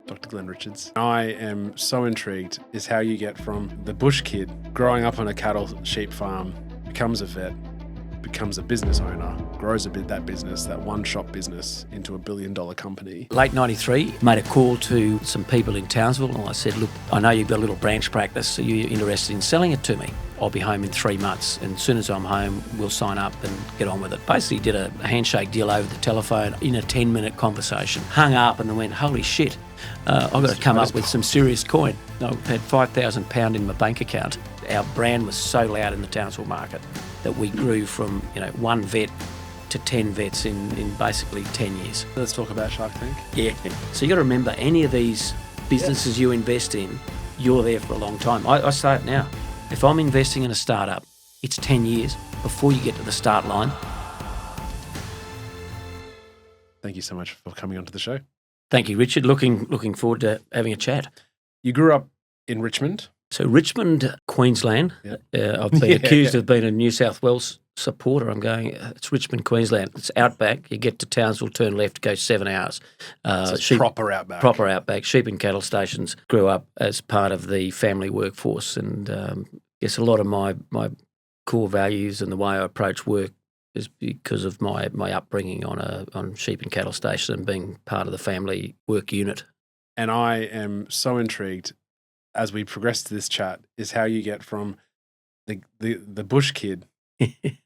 Dr. Glen Richards. I am so intrigued is how you get from the bush kid growing up on a cattle sheep farm, becomes a vet, becomes a business owner, grows a bit that business, that one-shop business, into $1 billion company. Late 93, made a call to some people in Townsville and I said, look, I know you've got a little branch practice, are you interested in selling it to me? I'll be home in 3 months and as soon as I'm home, we'll sign up and get on with it. Basically did a handshake deal over the telephone in a 10-minute conversation. Hung up and went, holy shit, I've got to come up with some serious coin. I had £5,000 in my bank account. Our brand was so loud in the Townsville market that we grew from one vet to 10 vets in basically 10 years. Let's talk about Shark Tank. Yeah. So you got to remember, any of these businesses you invest in, you're there for a long time. I say it now. If I'm investing in a startup, it's 10 years before you get to the start line. Thank you so much for coming onto the show. Thank you, Richard. Looking forward to having a chat. You grew up in Richmond. So Richmond, Queensland. Yep. I've been accused of being a New South Wales supporter. I'm going, it's Richmond, Queensland. It's outback. You get to Townsville, turn left, go 7 hours. So proper outback. Proper outback. Sheep and cattle stations. Grew up as part of the family workforce, and guess a lot of my core values and the way I approach work is because of my upbringing on sheep and cattle station and being part of the family work unit. And I am so intrigued as we progress to this chat is how you get from the bush kid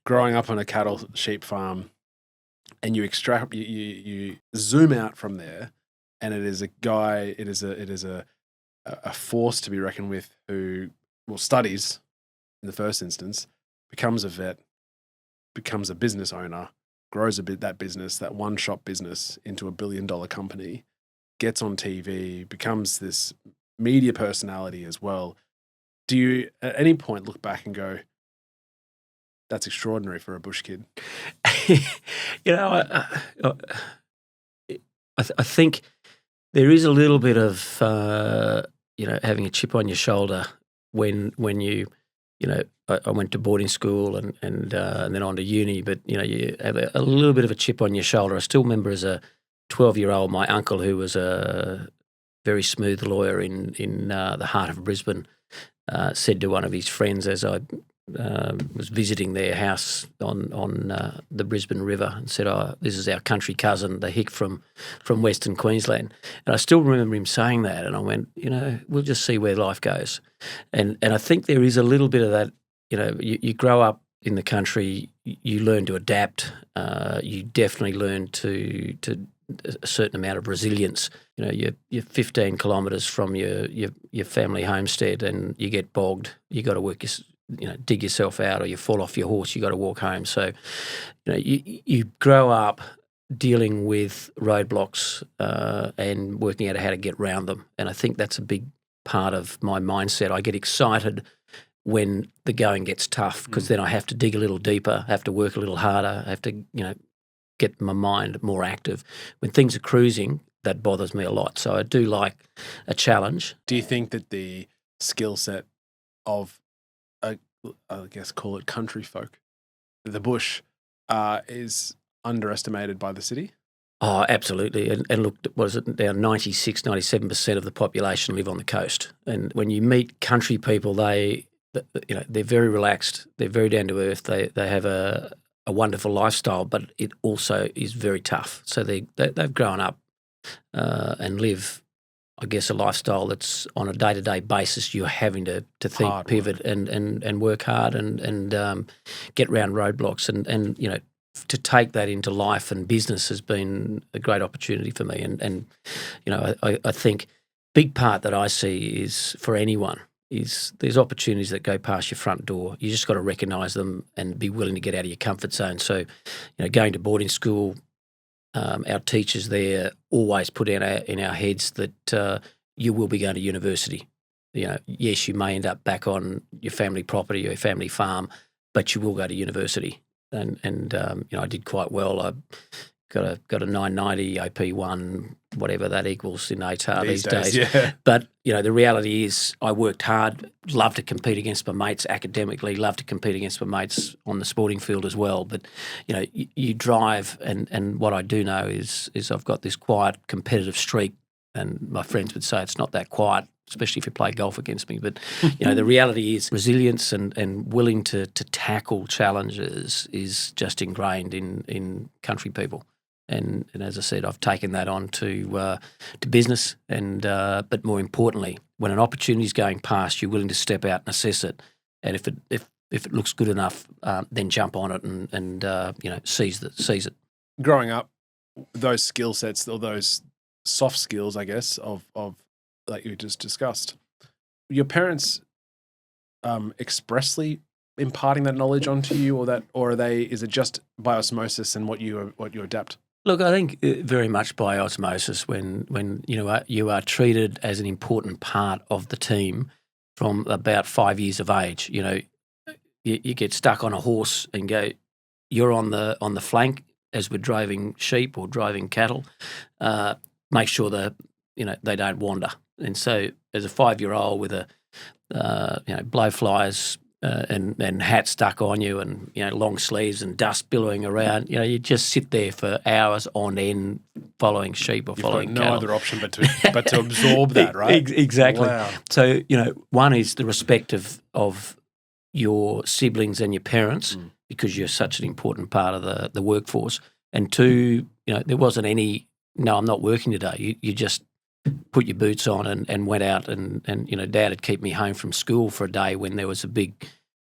growing up on a cattle sheep farm, and you zoom out from there, and it is a force to be reckoned with who studies in the first instance, becomes a vet, becomes a business owner, grows a bit that business, that one shop business, into $1 billion company, gets on TV, becomes this media personality as well. Do you at any point look back and go, that's extraordinary for a bush kid? I think there is a little bit of having a chip on your shoulder when you I went to boarding school and then on to uni, but you have a little bit of a chip on your shoulder. I still remember as a 12-year-old, my uncle, who was a very smooth lawyer in the heart of Brisbane, said to one of his friends as I was visiting their house on the Brisbane River, and said, "Oh, this is our country cousin, the hick from Western Queensland." And I still remember him saying that, and I went, we'll just see where life goes. And I think there is a little bit of that. You grow up in the country, you learn to adapt. You definitely learn to a certain amount of resilience. You're 15 kilometres from your family homestead, and you get bogged. You got to work dig yourself out, or you fall off your horse. You got to walk home. So, you grow up dealing with roadblocks and working out how to get around them. And I think that's a big part of my mindset. I get excited when the going gets tough, because then I have to dig a little deeper, have to work a little harder, have to get my mind more active. When things are cruising, that bothers me a lot. So I do like a challenge. Do you think that the skill set of, I guess, call it country folk, the bush, is underestimated by the city? Oh, absolutely. And look, what is it now? 96, 97% of the population live on the coast. And when you meet country people, they're very relaxed. They're very down to earth. They have a wonderful lifestyle, but it also is very tough. So they've grown up and live, I guess, a lifestyle that's on a day-to-day basis. You're having to think, hard pivot, and work hard and get around roadblocks. And to take that into life and business has been a great opportunity for me. And I think big part that I see is for anyone is there's opportunities that go past your front door. You just got to recognise them and be willing to get out of your comfort zone. So, going to boarding school, our teachers there always put in our heads that you will be going to university. Yes, you may end up back on your family property or your family farm, but you will go to university. And I did quite well. I got a 990 AP1, whatever that equals in ATAR these days. Yeah. But the reality is, I worked hard, loved to compete against my mates academically, loved to compete against my mates on the sporting field as well. But you drive, and what I do know is I've got this quiet competitive streak And my friends would say it's not that quiet, especially if you play golf against me. But, the reality is resilience and willing to tackle challenges is just ingrained in country people. And as I said, I've taken that on to business. But more importantly, when an opportunity is going past, you're willing to step out and assess it. And if it looks good enough, then jump on it and seize it. Growing up, those skill sets or those soft skills, I guess, of like you just discussed, your parents expressly imparting that knowledge onto you, or is it just by osmosis and what you adapt? Look, I think very much by osmosis. When you are treated as an important part of the team from about 5 years of age. You get stuck on a horse and go, you're on the flank as we're driving sheep or driving cattle. Make sure that they don't wander. And so, as a 5-year-old with a blowflies and hat stuck on you, and long sleeves and dust billowing around, you just sit there for hours on end following sheep or following cattle. No other option but to absorb that, right? Exactly. Wow. So one is the respect of your siblings and your parents because you're such an important part of the workforce, and two, there wasn't any. No, I'm not working today. You just put your boots on and went out and Dad would keep me home from school for a day when there was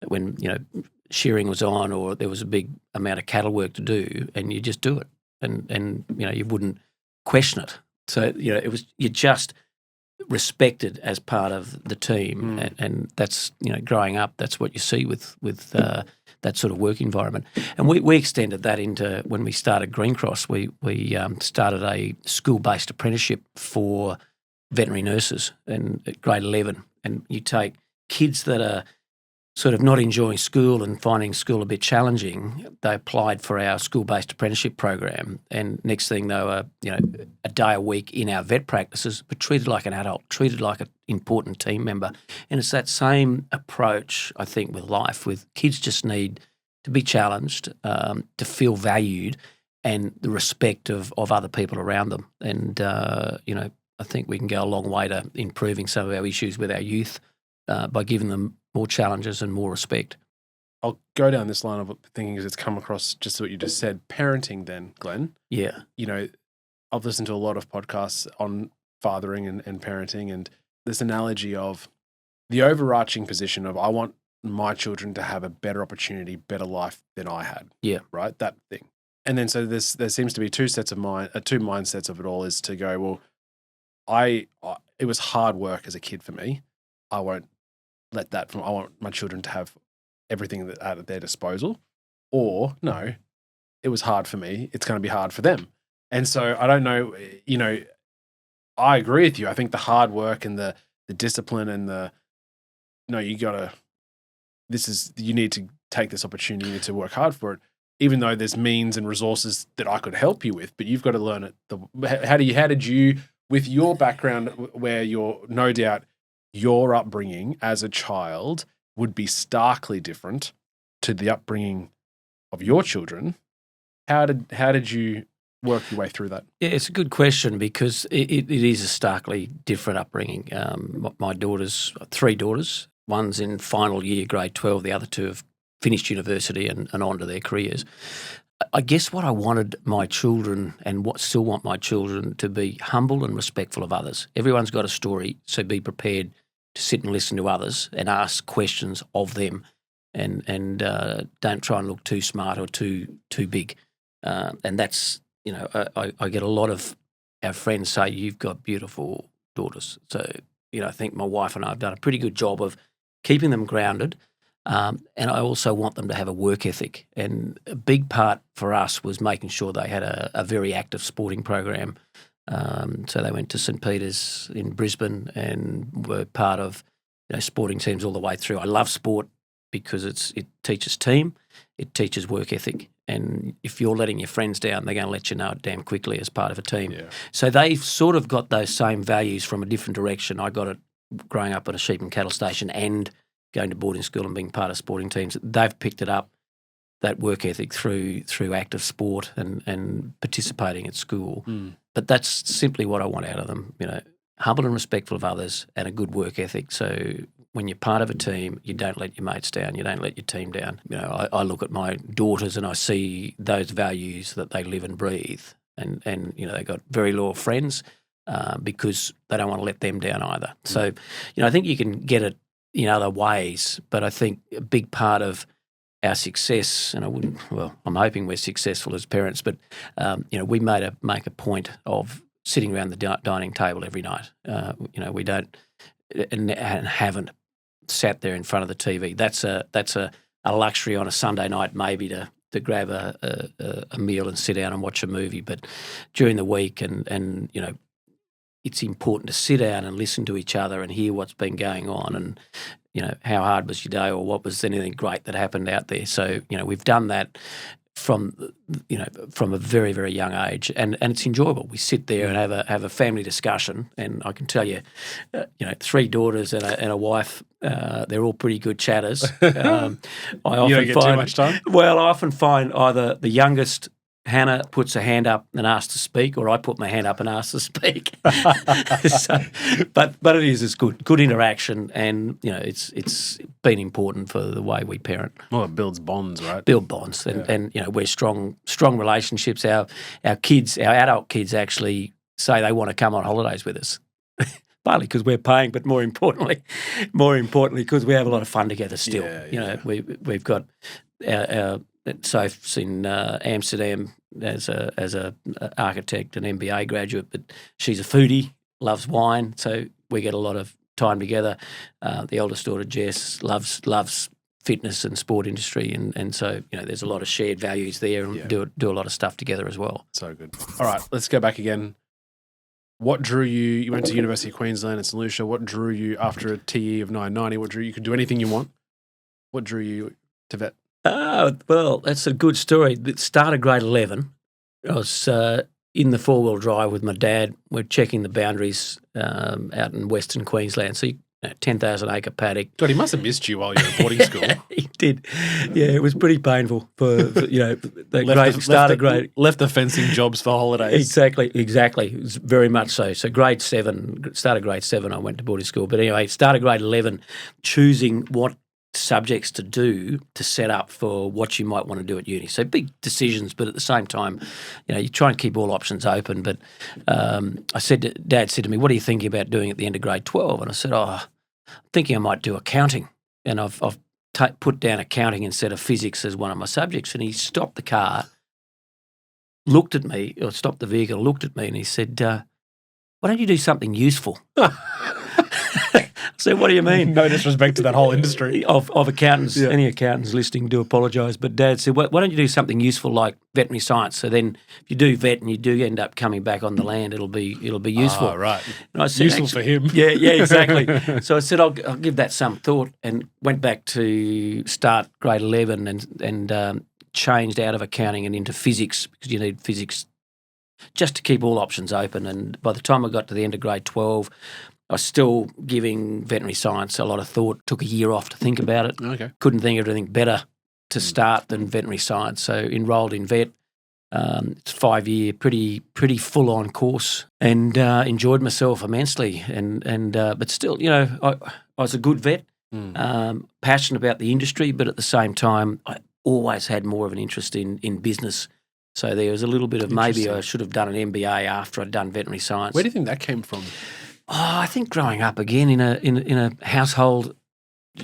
when shearing was on or there was a big amount of cattle work to do, and you just do it and you wouldn't question it. So it was, you just respected as part of the team, and that's growing up, that's what you see with that sort of work environment. And we extended that into when we started Greencross. We started a school-based apprenticeship for veterinary nurses at grade 11, and you take kids that are sort of not enjoying school and finding school a bit challenging. They applied for our school-based apprenticeship program, and next thing they were, a day a week in our vet practices, but treated like an adult, treated like an important team member. And it's that same approach, I think, with life. With kids, just need to be challenged, to feel valued, and the respect of other people around them. And I think we can go a long way to improving some of our issues with our youth by giving them more challenges and more respect. I'll go down this line of thinking as it's come across just what you just said. Parenting then, Glenn. Yeah. I've listened to a lot of podcasts on fathering and parenting, and this analogy of the overarching position of I want my children to have a better opportunity, better life than I had. Yeah. Right? That thing. And then so there seems to be two mindsets of it all, is to go, well, it was hard work as a kid for me. I won't let that I want my children to have everything at their disposal. Or no, it was hard for me. It's going to be hard for them. And so I don't know, I agree with you. I think the hard work and the discipline and you need to take this opportunity, you need to work hard for it, even though there's means and resources that I could help you with, but you've got to learn it. How did you, with your background where you're no doubt your upbringing as a child would be starkly different to the upbringing of your children, how did you work your way through that? Yeah, it's a good question because it is a starkly different upbringing. My daughters, 3 daughters, one's in final year, grade 12, the other 2 have finished university and on to their careers. I guess what I wanted my children, and what still want my children, to be humble and respectful of others. Everyone's got a story, so be prepared to sit and listen to others and ask questions of them, and don't try and look too smart or too big. And that's, I get a lot of our friends say, you've got beautiful daughters. So, I think my wife and I have done a pretty good job of keeping them grounded. And I also want them to have a work ethic. And a big part for us was making sure they had a very active sporting program. So they went to St. Peter's in Brisbane and were part of sporting teams all the way through. I love sport because it teaches team, it teaches work ethic. And if you're letting your friends down, they're going to let you know it damn quickly as part of a team. Yeah. So they've sort of got those same values from a different direction. I got it growing up at a sheep and cattle station and going to boarding school and being part of sporting teams. They've picked it up. that work ethic through active sport and participating at school. But that's simply what I want out of them, humble and respectful of others and a good work ethic. So when you're part of a team, you don't let your mates down, you don't let your team down. I look at my daughters and I see those values that they live and breathe. And they've got very loyal friends because they don't want to let them down either. So, I think you can get it in other ways, but I think a big part of our success, and I'm hoping we're successful as parents, but, we make a point of sitting around the dining table every night. We don't and haven't sat there in front of the TV. That's a luxury on a Sunday night maybe to grab a meal and sit down and watch a movie. But during the week and it's important to sit down and listen to each other and hear what's been going on and, how hard was your day or what was anything great that happened out there. So, we've done that from a very, very young age and it's enjoyable. We sit there and have a family discussion and I can tell you, 3 daughters and a wife, they're all pretty good chatters. I often you don't get too much time? Well, I often find either the youngest Hannah puts her hand up and asks to speak, or I put my hand up and ask to speak. But it's good interaction, and it's been important for the way we parent. Well, it builds bonds, right? Build bonds, and we're strong relationships. Our kids, our adult kids, actually say they want to come on holidays with us. Partly because we're paying, but more importantly, because we have a lot of fun together still. We've got our Soph's in Amsterdam as a architect, an MBA graduate, but she's a foodie, loves wine, so we get a lot of time together. The eldest daughter, Jess, loves fitness and sport industry, and so there's a lot of shared values there, and do a lot of stuff together as well. So good. All right, let's go back again. What drew you? You went to University of Queensland in St Lucia. What drew you after a TE of 990? What drew you? You could do anything you want. What drew you to vet? Well, that's a good story. It started grade 11. I was in the four-wheel drive with my dad. We're checking the boundaries out in Western Queensland. So 10,000-acre paddock. God, he must have missed you while you were at boarding school. He did. Yeah, it was pretty painful for left the fencing jobs for holidays. Exactly. It was very much so. So started grade 7, I went to boarding school. But anyway, started grade 11, choosing what subjects to do to set up for what you might want to do at uni. So big decisions, but at the same time, you try and keep all options open. But Dad said to me, "What are you thinking about doing at the end of grade 12?" And I said, I'm thinking I might do accounting. And I've put down accounting instead of physics as one of my subjects. And he stopped the car, looked at me, or stopped the vehicle, looked at me, and he said, "Why don't you do something useful?" So what do you mean? No disrespect to that whole industry. Of accountants, any accountants listening do apologise. But Dad said, why don't you do something useful like veterinary science? So then if you do vet and you do end up coming back on the land, it'll be useful. Oh, right. And I said, useful for him. Yeah, exactly. So I said, I'll give that some thought, and went back to start grade 11 and changed out of accounting and into physics, because you need physics just to keep all options open. And by the time I got to the end of grade 12, I was still giving veterinary science a lot of thought. Took a year off to think about it. Okay. Couldn't think of anything better to start than veterinary science. So enrolled in vet. It's a 5-year, pretty full-on course, and enjoyed myself immensely. But still, I was a good vet, passionate about the industry, but at the same time, I always had more of an interest in business. So there was a little bit of maybe I should have done an MBA after I'd done veterinary science. Where do you think that came from? I think growing up again in a household,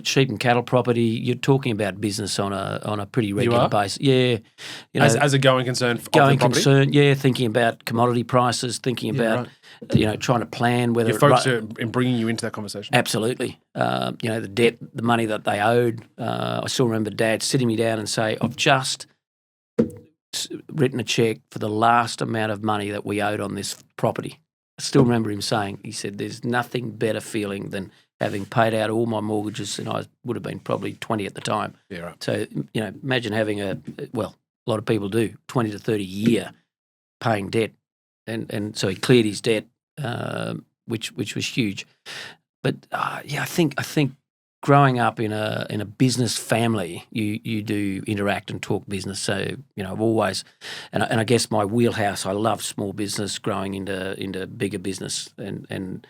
sheep and cattle property, you're talking about business on a pretty regular basis. Yeah, as a going concern. Thinking about commodity prices, thinking about trying to plan whether your folks are in bringing you into that conversation. Absolutely. The debt, the money that they owed. I still remember Dad sitting me down and say, "I've just written a check for the last amount of money that we owed on this property." I still remember him saying, he said, "There's nothing better feeling than having paid out all my mortgages," and I would have been probably 20 at the time. Yeah, right. So, imagine having a lot of people do, 20 to 30 a year paying debt. And so he cleared his debt, which was huge. But, I think growing up in a business family, you do interact and talk business. So I've always, and I guess my wheelhouse. I love small business, growing into bigger business, and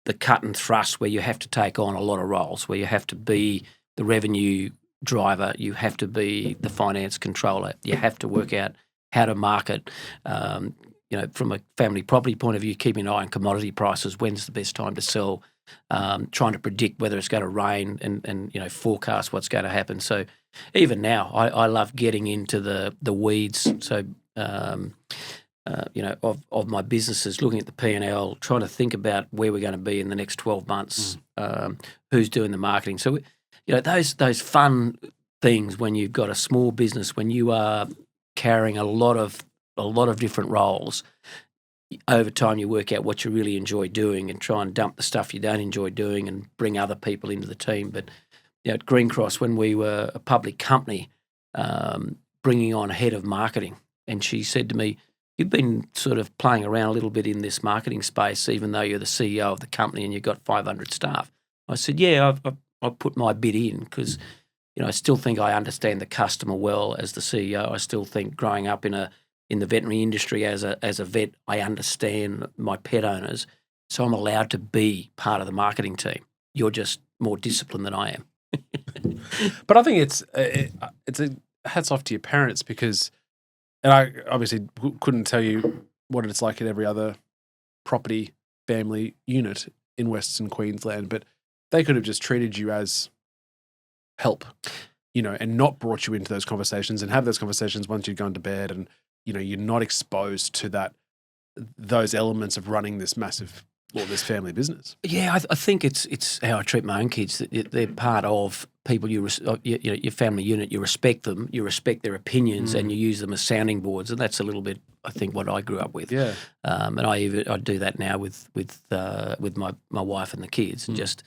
the cut and thrust where you have to take on a lot of roles, where you have to be the revenue driver, you have to be the finance controller, you have to work out how to market. From a family property point of view, keeping an eye on commodity prices, when's the best time to sell, trying to predict whether it's going to rain and forecast what's going to happen. So even now, I love getting into the weeds. So of my businesses, looking at the P&L, trying to think about where we're going to be in the next 12 months, who's doing the marketing. So those fun things when you've got a small business, when you are carrying a lot of different roles. Over time, you work out what you really enjoy doing and try and dump the stuff you don't enjoy doing and bring other people into the team. But at Greencross, when we were a public company, bringing on a head of marketing, and she said to me, "You've been sort of playing around a little bit in this marketing space, even though you're the CEO of the company and you've got 500 staff." I said, "Yeah, I've put my bit in because I still think I understand the customer well as the CEO. I still think growing up in the veterinary industry as a vet, I understand my pet owners, so I'm allowed to be part of the marketing team. You're just more disciplined than I am." But I think it's a hats off to your parents because, and I obviously couldn't tell you what it's like at every other property family unit in Western Queensland, but they could have just treated you as help, and not brought you into those conversations and have those conversations once you've gone to bed and, you're not exposed to those elements of running this massive, this family business. Yeah, I think it's how I treat my own kids. That they're part of people your family unit. You respect them, you respect their opinions, and you use them as sounding boards. And that's a little bit, I think, what I grew up with. Yeah, and I do that now with my wife and the kids, and just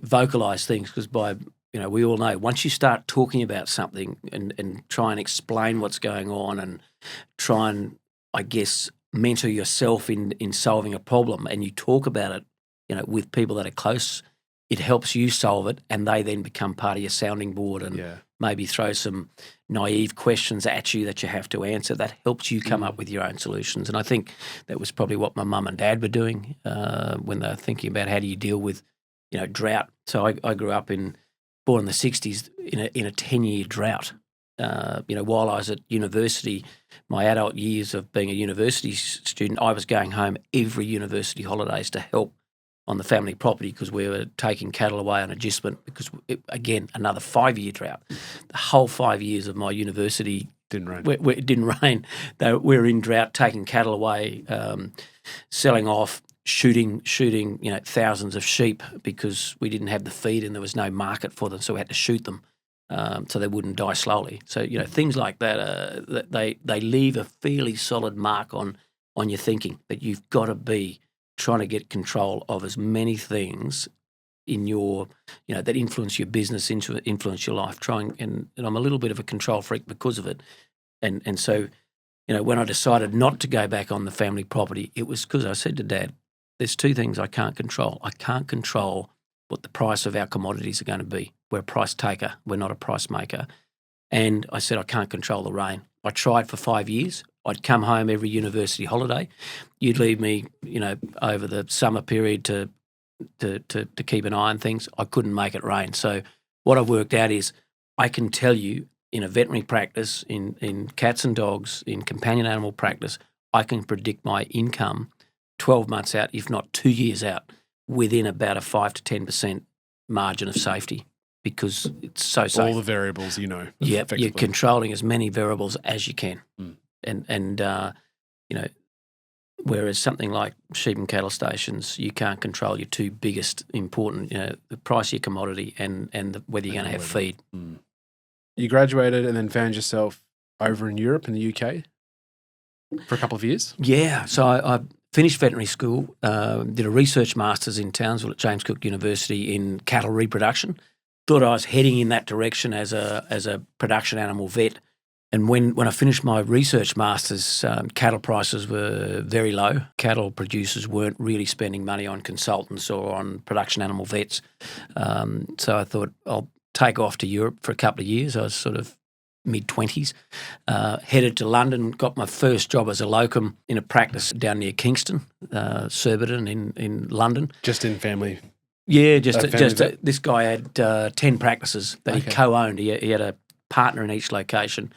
vocalize things because we all know once you start talking about something and try and explain what's going on and try and, I guess, mentor yourself in solving a problem, and you talk about it, with people that are close, it helps you solve it, and they then become part of your sounding board and maybe throw some naive questions at you that you have to answer. That helps you come up with your own solutions. And I think that was probably what my mum and dad were doing when they were thinking about how do you deal with, drought. So I grew up born in the 60s in a 10-year drought. While I was at university, my adult years of being a university student, I was going home every university holidays to help on the family property because we were taking cattle away on agistment because, again, another 5-year drought. The whole 5 years of my university didn't rain. It didn't rain. We were in drought, taking cattle away, selling off, shooting, thousands of sheep because we didn't have the feed and there was no market for them, so we had to shoot them. So they wouldn't die slowly. So things like that, they leave a fairly solid mark on your thinking that you've got to be trying to get control of as many things in your that influence your business, influence your life. And I'm a little bit of a control freak because of it. And so when I decided not to go back on the family property, it was because I said to Dad, "There's two things I can't control. I can't control what the price of our commodities are going to be. We're a price taker. We're not a price maker." And I said, "I can't control the rain." I tried for 5 years. I'd come home every university holiday. You'd leave me, over the summer period to keep an eye on things. I couldn't make it rain. So what I've worked out is I can tell you in a veterinary practice, in cats and dogs, in companion animal practice, I can predict my income 12 months out, if not 2 years out, within about a 5 to 10% margin of safety because it's so safe. All the variables, Yeah, you're controlling as many variables as you can. And whereas something like sheep and cattle stations, you can't control your two biggest important, the price of your commodity and whether you're going to have feed. You graduated and then found yourself over in Europe and the UK for a couple of years? Yeah, so I finished veterinary school, did a research master's in Townsville at James Cook University in cattle reproduction. Thought I was heading in that direction as a production animal vet. And when I finished my research masters, cattle prices were very low. Cattle producers weren't really spending money on consultants or on production animal vets. So I thought I'll take off to Europe for a couple of years. I was sort of mid-20s, headed to London, got my first job as a locum in a practice down near Kingston, Surbiton in London. Just in family? Yeah, this guy had 10 practices that he co-owned. He had a partner in each location,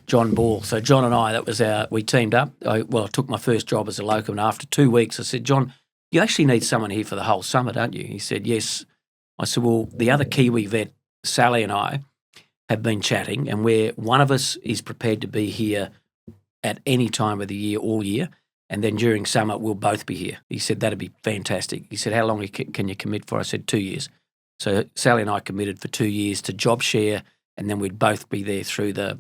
John Ball. So John and I, we teamed up. I took my first job as a locum, and after 2 weeks I said, John, you actually need someone here for the whole summer, don't you? He said, yes. I said, well, the other Kiwi vet, Sally, and I have been chatting, and where one of us is prepared to be here at any time of the year, all year, and then during summer we'll both be here. He said, that'd be fantastic. He said, how long can you commit for? I said, 2 years. So Sally and I committed for 2 years to job share, and then we'd both be there through the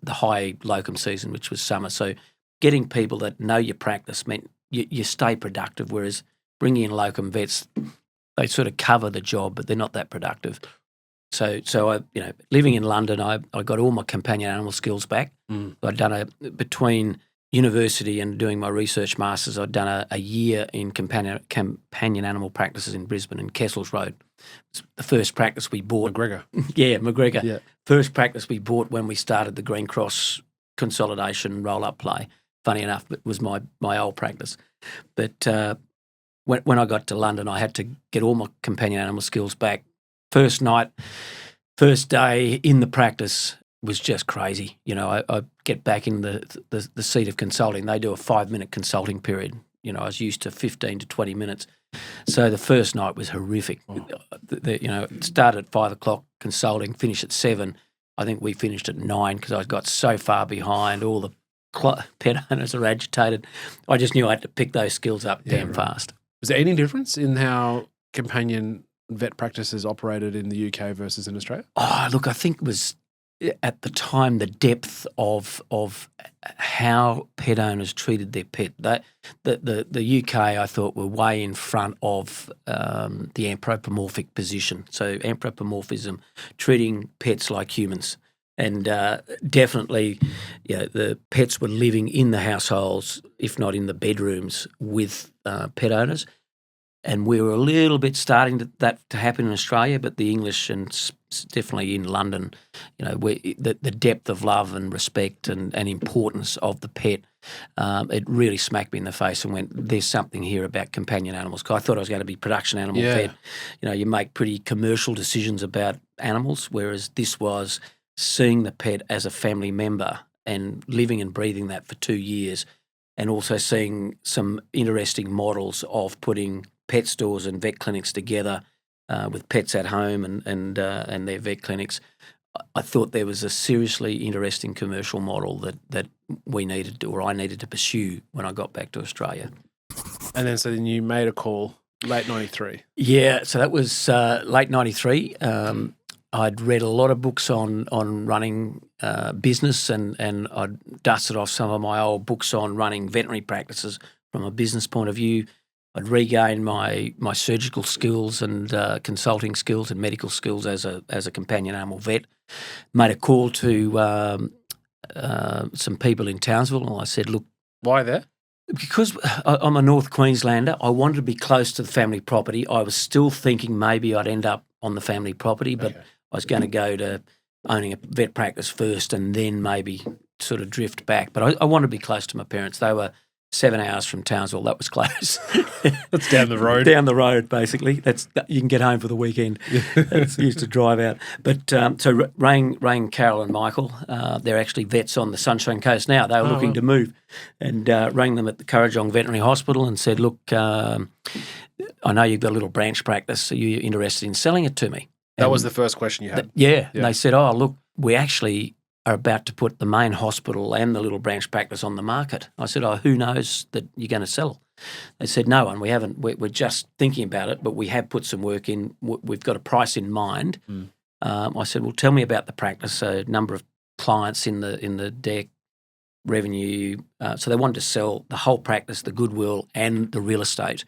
high locum season, which was summer. So getting people that know your practice meant you stay productive, whereas bringing in locum vets, they sort of cover the job, but they're not that productive. So I, living in London, I got all my companion animal skills back. I'd done between university and doing my research masters, I'd done a year in companion animal practices in Brisbane in Kessels Road. It's the first practice we bought. McGregor. Yeah, McGregor. Yeah. First practice we bought when we started the Greencross consolidation roll-up play. Funny enough, it was my old practice. But when I got to London, I had to get all my companion animal skills back. First night, first day in the practice was just crazy. I get back in the seat of consulting. They do a 5-minute consulting period. I was used to 15 to 20 minutes. So the first night was horrific. Oh. It started at 5 o'clock consulting, finished at 7. I think we finished at 9 because I got so far behind. All the pet owners are agitated. I just knew I had to pick those skills up damn fast. Was there any difference in how companion vet practices operated in the UK versus in Australia? Oh, look, I think it was at the time the depth of how pet owners treated their pet. The UK, I thought, were way in front of the anthropomorphic position. So anthropomorphism, treating pets like humans. And definitely, the pets were living in the households, if not in the bedrooms, with pet owners. And we were a little bit starting that to happen in Australia, but the English and definitely in London, the depth of love and respect and importance of the pet, it really smacked me in the face and went, there's something here about companion animals. 'Cause I thought I was going to be production animal vet. You make pretty commercial decisions about animals, whereas this was seeing the pet as a family member and living and breathing that for 2 years, and also seeing some interesting models of putting pet stores and vet clinics together with pets at home and their vet clinics. I thought there was a seriously interesting commercial model that we needed to, or I needed to pursue when I got back to Australia. And then you made a call late 93. Yeah, so that was late 93. I'd read a lot of books on running business and I'd dusted off some of my old books on running veterinary practices from a business point of view. I'd regained my surgical skills and consulting skills and medical skills as a companion animal vet. Made a call to some people in Townsville, and I said, look. Why there? Because I'm a North Queenslander, I wanted to be close to the family property. I was still thinking maybe I'd end up on the family property, but I was going to go to owning a vet practice first and then maybe sort of drift back. But I wanted to be close to my parents. They were 7 hours from Townsville. That was close. That's down the road. Down the road, basically. You can get home for the weekend. It's used to drive out. But so Rain, Carol and Michael, they're actually vets on the Sunshine Coast now. They were looking to move, and rang them at the Currajong Veterinary Hospital and said, look, I know you've got a little branch practice. Are you interested in selling it to me? That was the first question you had? Yeah. And they said, oh, look, we actually are about to put the main hospital and the little branch practice on the market. I said, oh, who knows that you're going to sell? They said, no one. We haven't. We're just thinking about it, but we have put some work in. We've got a price in mind. I said, well, tell me about the practice. A number of clients in the deck, revenue. So they wanted to sell the whole practice, the goodwill and the real estate,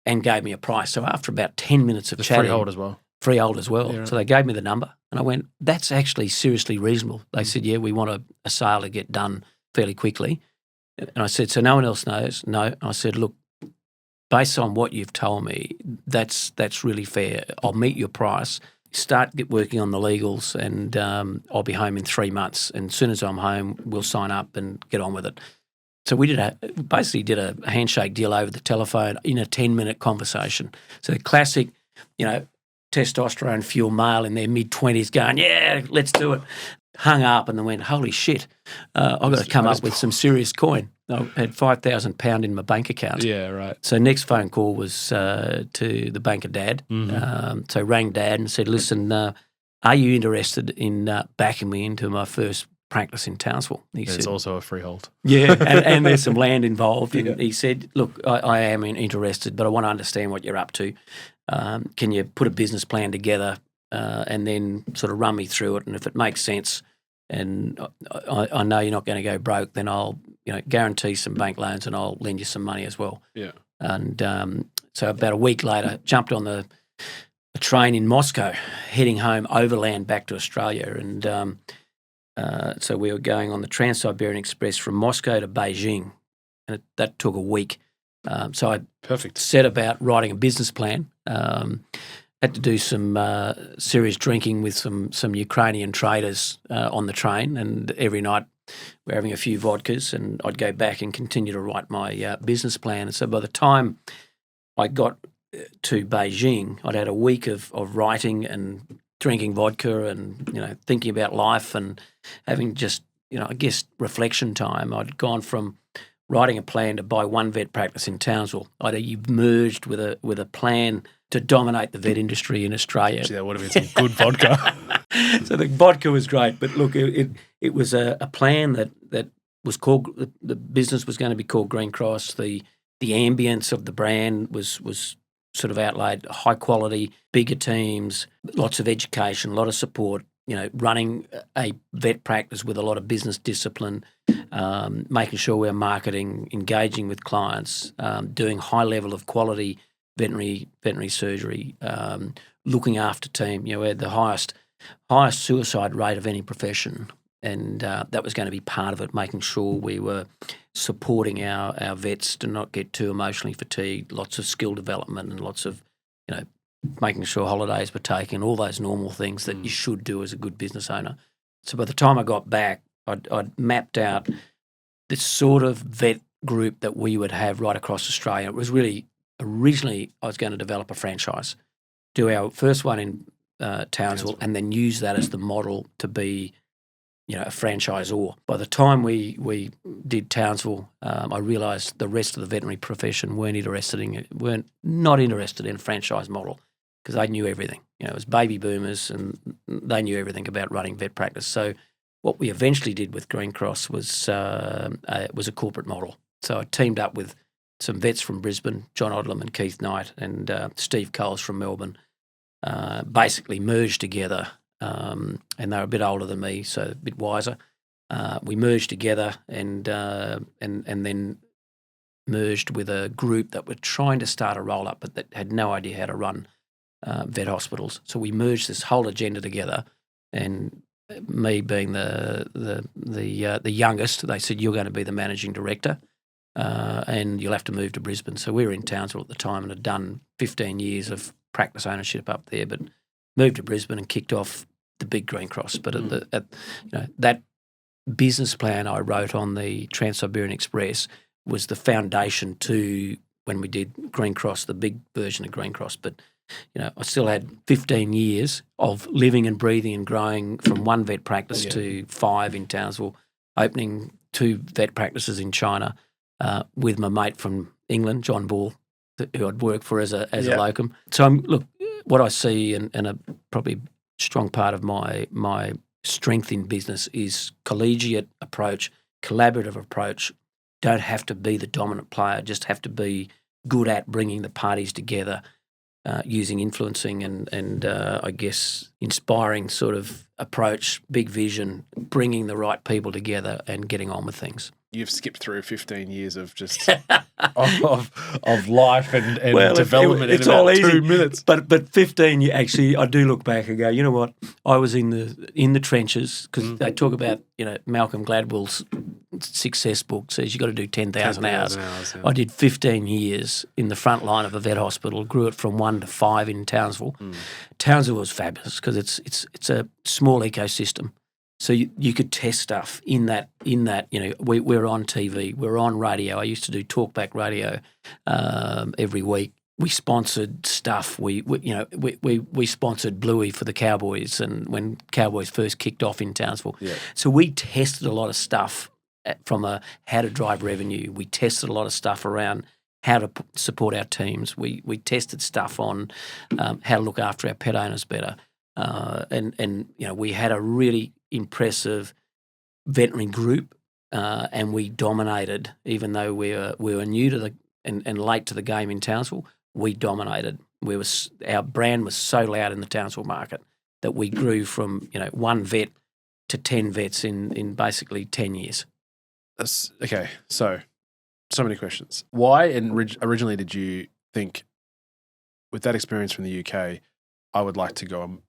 and gave me a price. So after about 10 minutes of chatting. Freehold as well. freehold as well. Yeah, right. So they gave me the number, and I went, that's actually seriously reasonable. They said, yeah, we want a sale to get done fairly quickly. And I said, so no one else knows? No. I said, look, based on what you've told me, that's really fair. I'll meet your price. Get working on the legals, and I'll be home in 3 months. And as soon as I'm home, we'll sign up and get on with it. So we basically did a handshake deal over the telephone in a 10-minute conversation. So the classic, testosterone fuel male in their mid-20s going, yeah, let's do it. Hung up and then went, holy shit, I've got to come up with some serious coin. I had £5,000 in my bank account. Yeah, right. So next phone call was to the banker dad. Mm-hmm. So rang dad and said, listen, are you interested in backing me into my first practice in Townsville? There's also a freehold. Yeah, and there's some land involved. And he said, look, I am interested, but I want to understand what you're up to. Can you put a business plan together and then sort of run me through it? And if it makes sense and I know you're not going to go broke, then I'll guarantee some bank loans and I'll lend you some money as well. Yeah. And so about a week later, jumped on a train in Moscow, heading home overland back to Australia. And so we were going on the Trans-Siberian Express from Moscow to Beijing, and that took a week. So I set about writing a business plan. Had to do some serious drinking with some Ukrainian traders on the train, and every night we're having a few vodkas, and I'd go back and continue to write my business plan. And so by the time I got to Beijing, I'd had a week of writing and drinking vodka and thinking about life and having just I guess reflection time. I'd gone from writing a plan to buy one vet practice in Townsville. I'd merged with a plan to dominate the vet industry in Australia. Gee, that would have been some good vodka. So the vodka was great, but look, it was a plan that was called, the business was going to be called Greencross. The ambience of the brand was sort of outlaid, high quality, bigger teams, lots of education, a lot of support, running a vet practice with a lot of business discipline, making sure we're marketing, engaging with clients, doing high level of quality veterinary surgery, looking after team. We had the highest suicide rate of any profession, and that was going to be part of it, making sure we were supporting our vets to not get too emotionally fatigued, lots of skill development and lots of, making sure holidays were taken, all those normal things that you should do as a good business owner. So by the time I got back, I'd mapped out this sort of vet group that we would have right across Australia. It was really, originally I was going to develop a franchise, do our first one in Townsville, and then use that as the model to be, a franchisor. By the time we did Townsville, I realised the rest of the veterinary profession weren't not interested in a franchise model because they knew everything. It was baby boomers and they knew everything about running vet practice. So what we eventually did with Greencross was a corporate model. So I teamed up with some vets from Brisbane, John Odlum and Keith Knight, and Steve Coles from Melbourne, basically merged together. And they were a bit older than me, so a bit wiser. We merged together and then merged with a group that were trying to start a roll-up but that had no idea how to run vet hospitals. So we merged this whole agenda together, and me being the youngest, they said, you're going to be the managing director and you'll have to move to Brisbane. So we were in Townsville at the time and had done 15 years of practice ownership up there, but moved to Brisbane and kicked off the big Greencross. But that business plan I wrote on the Trans-Siberian Express was the foundation to when we did Greencross, the big version of Greencross. But I still had 15 years of living and breathing and growing from one vet practice to 5 in Townsville, opening 2 vet practices in China with my mate from England, John Ball, who I'd worked for as a locum. So what I see and a probably strong part of my strength in business is collegiate approach, collaborative approach. Don't have to be the dominant player, just have to be good at bringing the parties together, using influencing and I guess inspiring sort of approach, big vision, bringing the right people together and getting on with things. you've skipped through 15 years of just of life and Well, development it's in about all easy. 2 minutes. But 15, actually, I do look back and go, you know what? I was in the trenches because they talk about, Malcolm Gladwell's success book says you got to do 10,000 hours. Yeah. I did 15 years in the front line of a vet hospital, grew it from 1 to 5 in Townsville. Townsville was fabulous because it's a small ecosystem. So you could test stuff in that. We're on TV, we're on radio. I used to do talkback radio every week. We sponsored stuff. We sponsored Bluey for the Cowboys, and when Cowboys first kicked off in Townsville. Yeah. So we tested a lot of stuff from how to drive revenue. We tested a lot of stuff around how to support our teams. We tested stuff on how to look after our pet owners better, and we had a really impressive veterinary group, and we dominated. Even though we were new to and late to the game in Townsville, we dominated. Our brand was so loud in the Townsville market that we grew from 1 vet to 10 vets in basically 10 years. Okay, so many questions. Why originally did you think, with that experience from the UK, I would like to go and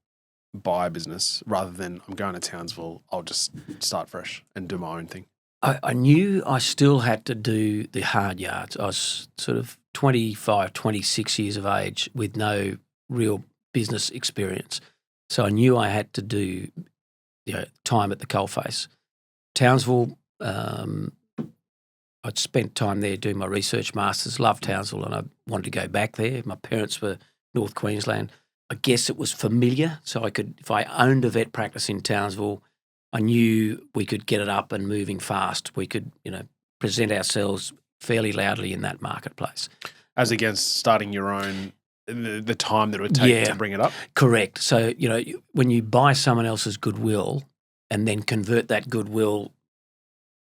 buy a business rather than I'm going to Townsville, I'll just start fresh and do my own thing? I knew I still had to do the hard yards. I was sort of 25, 26 years of age with no real business experience. So I knew I had to do time at the coalface. Townsville, I'd spent time there doing my research masters, loved Townsville, and I wanted to go back there. My parents were North Queensland. I guess it was familiar, so I could, if I owned a vet practice in Townsville, I knew we could get it up and moving fast. We could, present ourselves fairly loudly in that marketplace. As against starting your own, the time that it would take to bring it up? Correct. So, when you buy someone else's goodwill and then convert that goodwill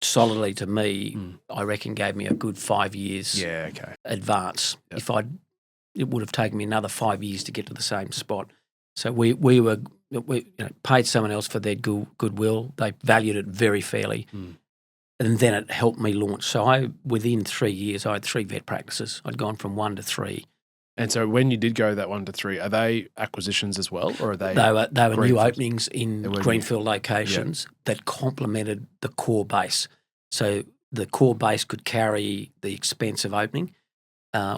solidly to me, I reckon gave me a good 5 years advance. Yep. It would have taken me another 5 years to get to the same spot. So we paid someone else for their goodwill. They valued it very fairly. And then it helped me launch. So within 3 years, I had 3 vet practices. I'd gone from 1 to 3. And so when you did go that 1 to 3, are they acquisitions as well, or are they? They were new openings in greenfield locations that complemented the core base. So the core base could carry the expense of opening.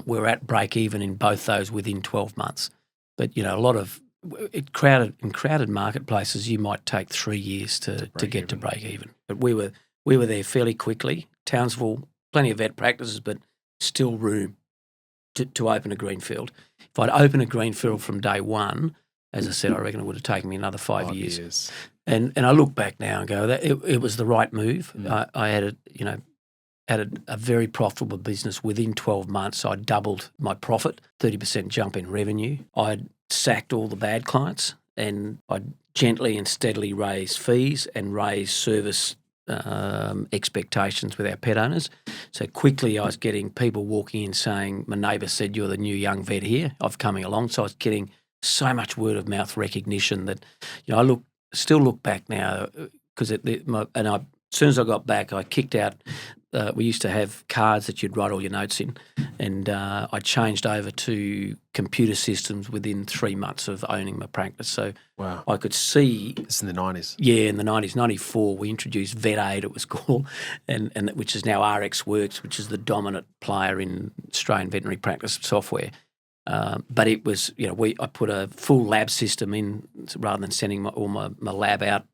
We're at break even in both those within 12 months. But a lot of crowded marketplaces, you might take 3 years to get to break even. But we were there fairly quickly. Townsville, plenty of vet practices, but still room to open a greenfield. If I'd opened a greenfield from day one, as I said, I reckon it would have taken me another 5 years. And I look back now and go, that it was the right move. I had a very profitable business. Within 12 months, I doubled my profit, 30% jump in revenue. I'd sacked all the bad clients, and I'd gently and steadily raised fees and raised service expectations with our pet owners. So quickly I was getting people walking in saying, my neighbour said, you're the new young vet here. I've coming along. So I was getting so much word of mouth recognition that, I still look back now because as soon as I got back, I kicked out. We used to have cards that you'd write all your notes in, and I changed over to computer systems within 3 months of owning my practice. So I could see. It's in the 90s. Yeah, in the 90s. 94, we introduced Vet Aid, it was called, and which is now RX Works, which is the dominant player in Australian veterinary practice software. But it was, I put a full lab system in rather than sending my lab out.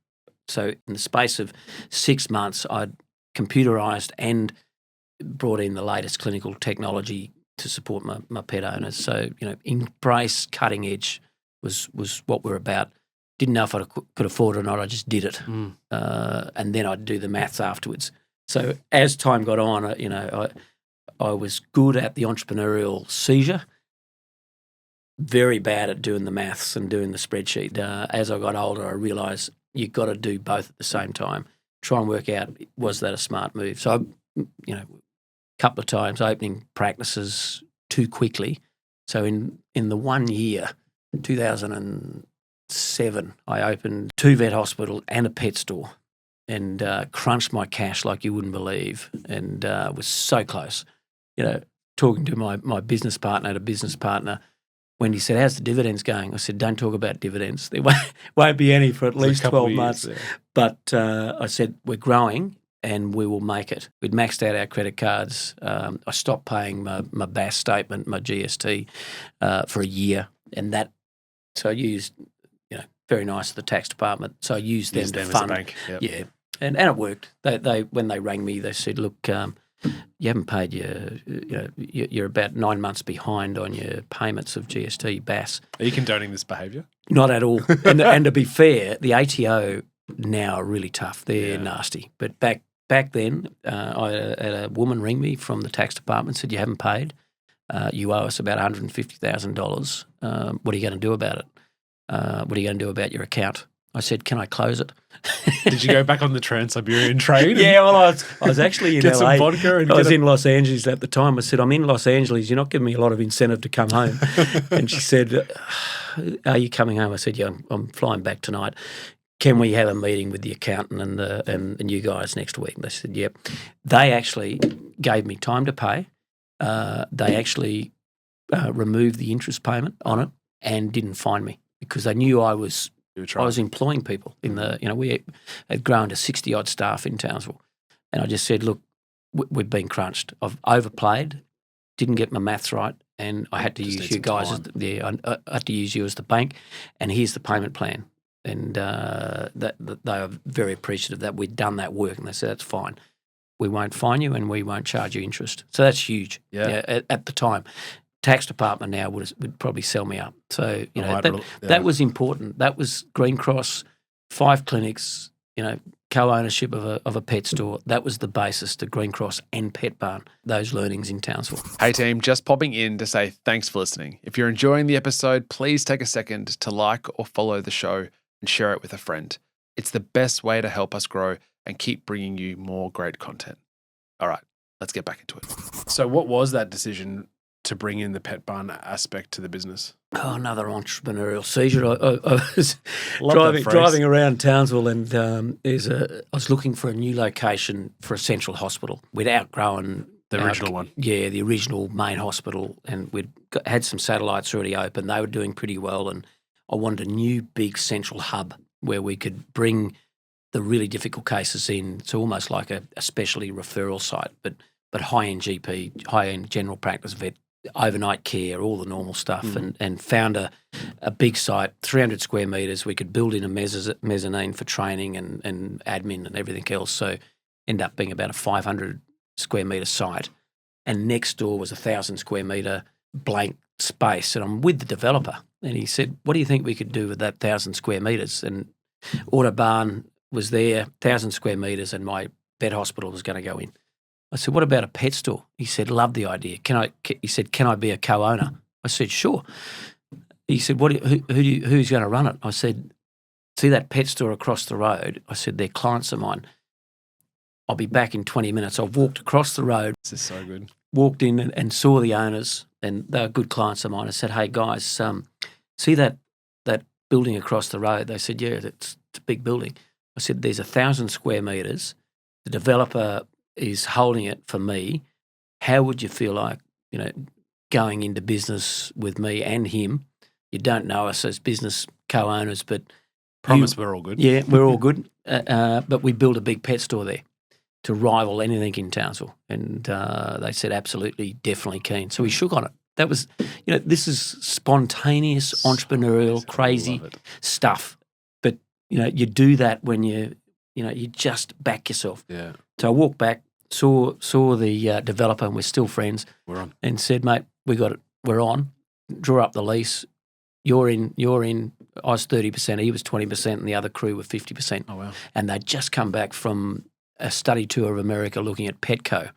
So in the space of 6 months, I'd computerised and brought in the latest clinical technology to support my pet owners. So, embrace cutting edge was what we're about. Didn't know if I could afford it or not, I just did it. And then I'd do the maths afterwards. So as time got on, I was good at the entrepreneurial seizure, very bad at doing the maths and doing the spreadsheet. As I got older, I realised you've got to do both at the same time. Try and work out, was that a smart move? So, a couple of times opening practices too quickly. So in the 1 year, 2007, I opened 2 vet hospitals and a pet store. and crunched my cash like you wouldn't believe, and was so close. Talking to my business partner, when he said, "How's the dividends going?" I said, "Don't talk about dividends. There won't be any for at least 12 months." Yeah. But I said, "We're growing and we will make it." We'd maxed out our credit cards. I stopped paying my BAS statement, my GST, for a year, and so I used, very nice of the tax department. So I used them to fund. As a bank. Yep. Yeah, and it worked. They when they rang me, they said, "Look, you haven't paid you're about 9 months behind on your payments of GST, BAS." Are you condoning this behaviour? Not at all. and to be fair, the ATO now are really tough. They're nasty. But back then, I had a woman ring me from the tax department, said, "You haven't paid. You owe us about $150,000. What are you going to do about it? What are you going to do about your account?" I said, "Can I close it?" Did you go back on the Trans-Siberian train? Yeah, well, I was actually in get LA. Some vodka and I was in Los Angeles at the time. I said, "I'm in Los Angeles. You're not giving me a lot of incentive to come home." And she said, "Are you coming home?" I said, "Yeah, I'm flying back tonight. Can we have a meeting with the accountant and you guys next week?" And they said, "Yep." They actually gave me time to pay. They actually removed the interest payment on it and didn't fine me because they knew I was employing people in we had grown to 60 odd staff in Townsville, and I just said, "Look, we've been crunched. I've overplayed, didn't get my maths right, and I had to use you guys I had to use you as the bank, and here's the payment plan." And that they are very appreciative that we'd done that work, and they said, "That's fine. We won't fine you, and we won't charge you interest." So that's huge. Yeah. At the time, tax department now would probably sell me up. So that was important. That was Greencross, 5 clinics, co-ownership of a pet store. That was the basis to Greencross and Petbarn. Those learnings in Townsville. Hey team, just popping in to say thanks for listening. If you're enjoying the episode, please take a second to like or follow the show and share it with a friend. It's the best way to help us grow and keep bringing you more great content. All right, let's get back into it. So what was that decision to bring in the Petbarn aspect to the business? Oh, another entrepreneurial seizure. I was driving around Townsville, and I was looking for a new location for a central hospital. We'd outgrown the original one. Yeah, the original main hospital, and we'd had some satellites already open. They were doing pretty well, and I wanted a new big central hub where we could bring the really difficult cases in. It's almost like a specialty referral site, but high-end GP, high-end general practice vet, overnight care, all the normal stuff, and found a big site, 300 square metres. We could build in a mezzanine for training and admin and everything else. So ended up being about a 500 square metre site. And next door was 1,000 square metre blank space. And I'm with the developer. And he said, "What do you think we could do with that 1,000 square metres?" And Autobarn was there, 1,000 square metres, and my vet hospital was going to go in. I said, "What about a pet store?" He said, "Love the idea. He said, "Can I be a co-owner?" I said, "Sure." He said, "Who's going to run it?" I said, "See that pet store across the road?" I said, "They're clients of mine. I'll be back in 20 minutes. I walked across the road. This is so good. Walked in and saw the owners, and they were good clients of mine. I said, "Hey, guys, see that building across the road?" They said, "Yeah, it's a big building." I said, "There's 1,000 square metres. The developer is holding it for me. How would you feel like, going into business with me and him? You don't know us as business co-owners, but promise we're all good." Yeah, we're all good. But we build a big pet store there to rival anything in Townsville. And they said, "Absolutely, definitely keen." So we shook on it. That was, this is spontaneous, entrepreneurial, crazy stuff. But, you do that when you just back yourself. Yeah. So I walked back, saw the developer, and we're still friends. We're on. And said, "Mate, we got it. We're on. Draw up the lease. You're in. I was 30%, he was 20%, and the other crew were 50%. Oh, wow. And they'd just come back from a study tour of America looking at Petco.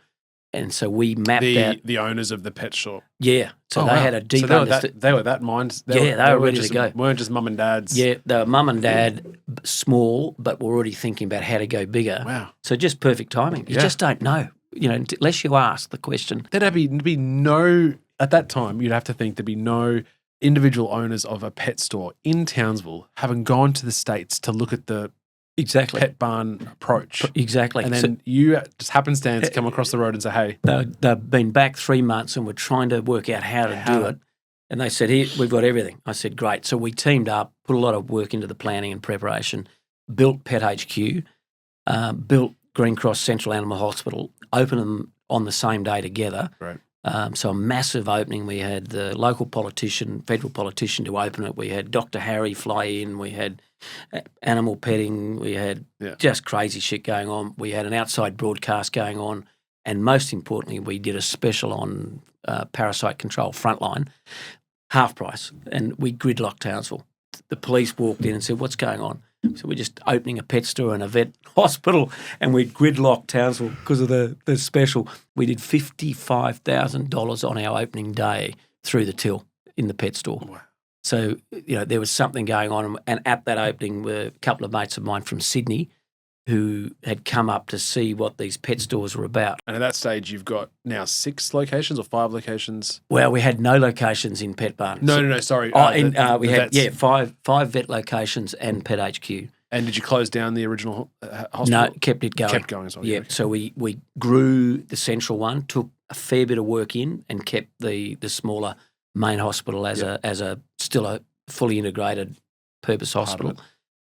And so we mapped out the owners of the pet shop. Yeah. So they had a deep understanding. They were that mind. They were ready to go. Weren't just mum and dads. Yeah, they were mum and dad, small, but were already thinking about how to go bigger. Wow. So just perfect timing. You just don't know, unless you ask the question. There'd be no, at that time, you'd have to think there'd be no individual owners of a pet store in Townsville having gone to the States to look at the Exactly. Petbarn approach. Exactly. And So then you just happenstance come across the road and say, hey, they've been back 3 months and we're trying to work out how to do it. And they said, here, we've got everything. I said, great. So we teamed up, put a lot of work into the planning and preparation, built Pet HQ, built Greencross Central Animal Hospital, opened them on the same day together. Right. So a massive opening. We had the local politician, federal politician to open it. We had Dr. Harry fly in. We had animal petting. We had just crazy shit going on. We had an outside broadcast going on. And most importantly, we did a special on parasite control frontline, half price. And we gridlocked Townsville. The police walked in and said, what's going on? So we're just opening a pet store and a vet hospital, and we gridlocked Townsville because of the special. We did $55,000 on our opening day through the till in the pet store. Wow. So, there was something going on. And at that opening were a couple of mates of mine from Sydney who had come up to see what these pet stores were about. And at that stage, you've got now 6 locations or 5 locations? Well, we had no locations in Petbarn. No, sorry. We had five vet locations and Pet HQ. And did you close down the original hospital? No, kept it going. Kept going as well. Yeah, Okay. so we grew the central one, took a fair bit of work in, and kept the smaller main hospital as a still a fully integrated purpose hospital.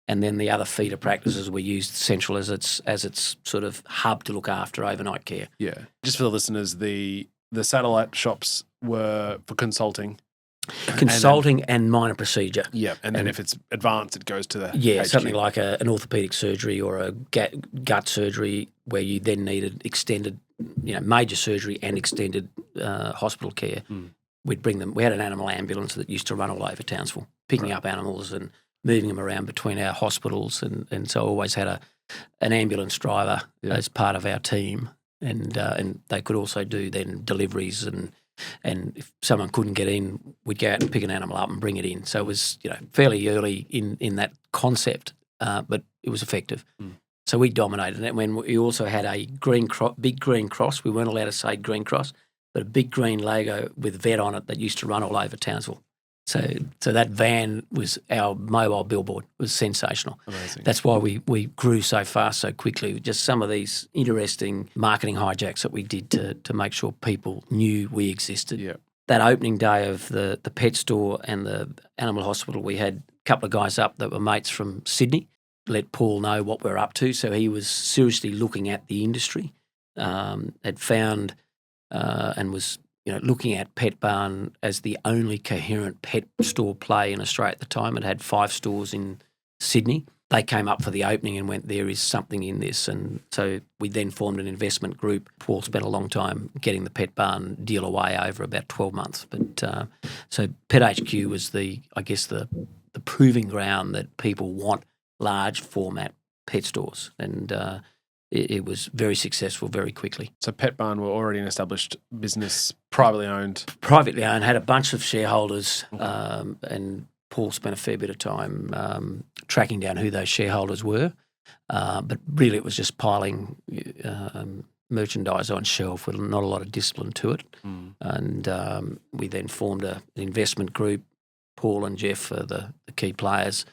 And then the other feeder practices we used central as its sort of hub to look after overnight care. Yeah. Just for the listeners, the satellite shops were for consulting. Consulting and minor procedure. Yeah. And then if it's advanced, it goes to the HQ. Something like an orthopaedic surgery or a gut surgery where you then needed extended, major surgery and extended hospital care. We'd bring them. We had an animal ambulance that used to run all over Townsville, picking up animals and moving them around between our hospitals, and so I always had an ambulance driver as part of our team, and they could also do then deliveries, and if someone couldn't get in, we'd go out and pick an animal up and bring it in. So it was fairly early in that concept, but it was effective. So we dominated it. When we also had a big green cross, we weren't allowed to say Greencross, but a big green logo with vet on it that used to run all over Townsville. So that van was our mobile billboard. It was sensational. Amazing. That's why we grew so fast so quickly. Just some of these interesting marketing hijacks that we did to make sure people knew we existed. Yeah. That opening day of the pet store and the animal hospital, we had a couple of guys up that were mates from Sydney, let Paul know what we're up to. So he was seriously looking at the industry, had found and was looking at Petbarn as the only coherent pet store play in Australia at the time. It had 5 stores in Sydney. They came up for the opening and went, there is something in this. And so we then formed an investment group. Paul spent a long time getting the Petbarn deal away over about 12 months. But so Pet HQ was the proving ground that people want large format pet stores. And it was very successful very quickly. So Petbarn were already an established business, privately owned. Privately owned, had a bunch of shareholders, and Paul spent a fair bit of time tracking down who those shareholders were. But really it was just piling merchandise on shelf with not a lot of discipline to it. And we then formed an investment group. Paul and Jeff are the key players.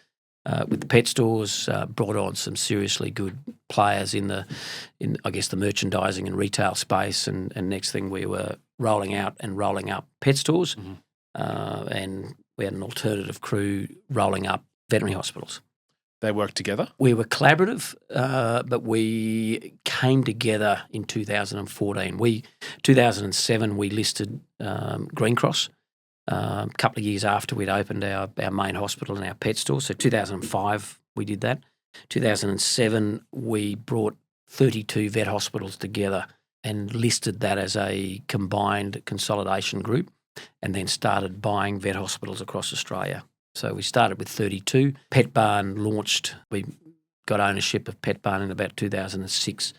With the pet stores, brought on some seriously good players in the merchandising and retail space, and next thing we were rolling out and rolling up pet stores, and we had an alternative crew rolling up veterinary hospitals. They worked together? We were collaborative, but we came together in 2014. 2007 we listed Greencross. A couple of years after we'd opened our main hospital and our pet store. So 2005 we did that. 2007 we brought 32 vet hospitals together and listed that as a combined consolidation group, and then started buying vet hospitals across Australia. So we started with 32. Petbarn launched. We got ownership of Petbarn in about 2006,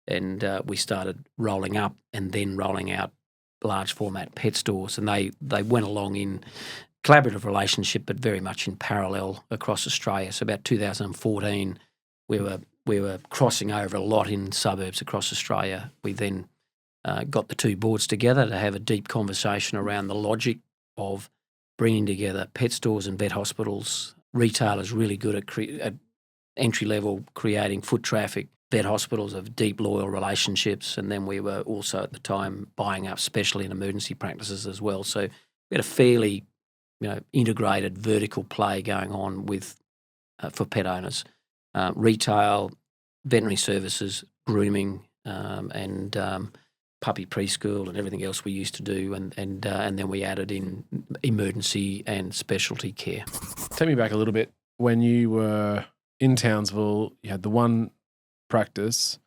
and we started rolling up and then rolling out large format pet stores, and they went along in collaborative relationship, but very much in parallel across Australia. So about 2014, we were crossing over a lot in suburbs across Australia. We then got the two boards together to have a deep conversation around the logic of bringing together pet stores and vet hospitals. Retailers really good at entry level, creating foot traffic, vet hospitals of deep, loyal relationships. And then we were also at the time buying up specialty and emergency practices as well. So we had a fairly, integrated vertical play going on with for pet owners, retail, veterinary services, grooming, and puppy preschool and everything else we used to do, and then we added in emergency and specialty care. Take me back a little bit. When you were in Townsville, you had the one practice,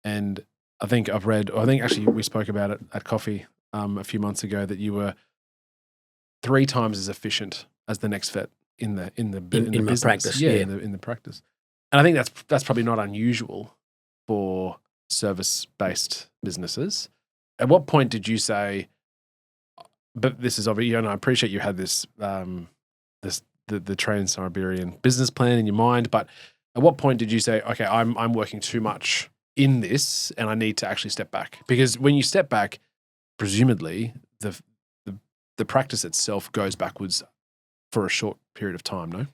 and I think actually we spoke about it at coffee a few months ago, that you were 3 times as efficient as the next vet in the business. Practice. In the practice. And I think that's probably not unusual for service-based businesses. At what point did you say, but this is obvious, and I appreciate you had this, the Trans-Siberian business plan in your mind, but at what point did you say, okay, I'm working too much in this and I need to actually step back? Because when you step back, presumably the practice itself goes backwards for a short period of time, no?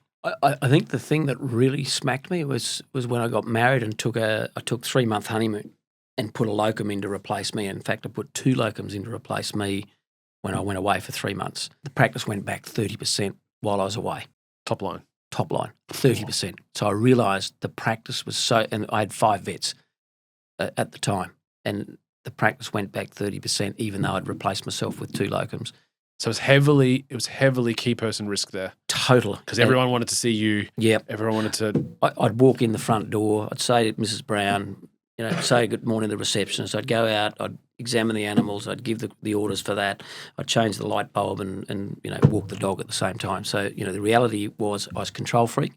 I think the thing that really smacked me was when I got married and took 3-month honeymoon and put a locum in to replace me. In fact, I put 2 locums in to replace me when I went away for 3 months. The practice went back 30% while I was away. Top line, 30%. So I realised the practice was and I had 5 vets at the time, and the practice went back 30%, even though I'd replaced myself with 2 locums. So it was heavily key person risk there. Totally. Because everyone wanted to see you. Yep. Everyone wanted to. I'd walk in the front door. I'd say to Mrs. Brown, say good morning to the receptionist. I'd go out. I'd examine the animals. I'd give the orders for that. I'd change the light bulb and walk the dog at the same time. So, the reality was I was control freak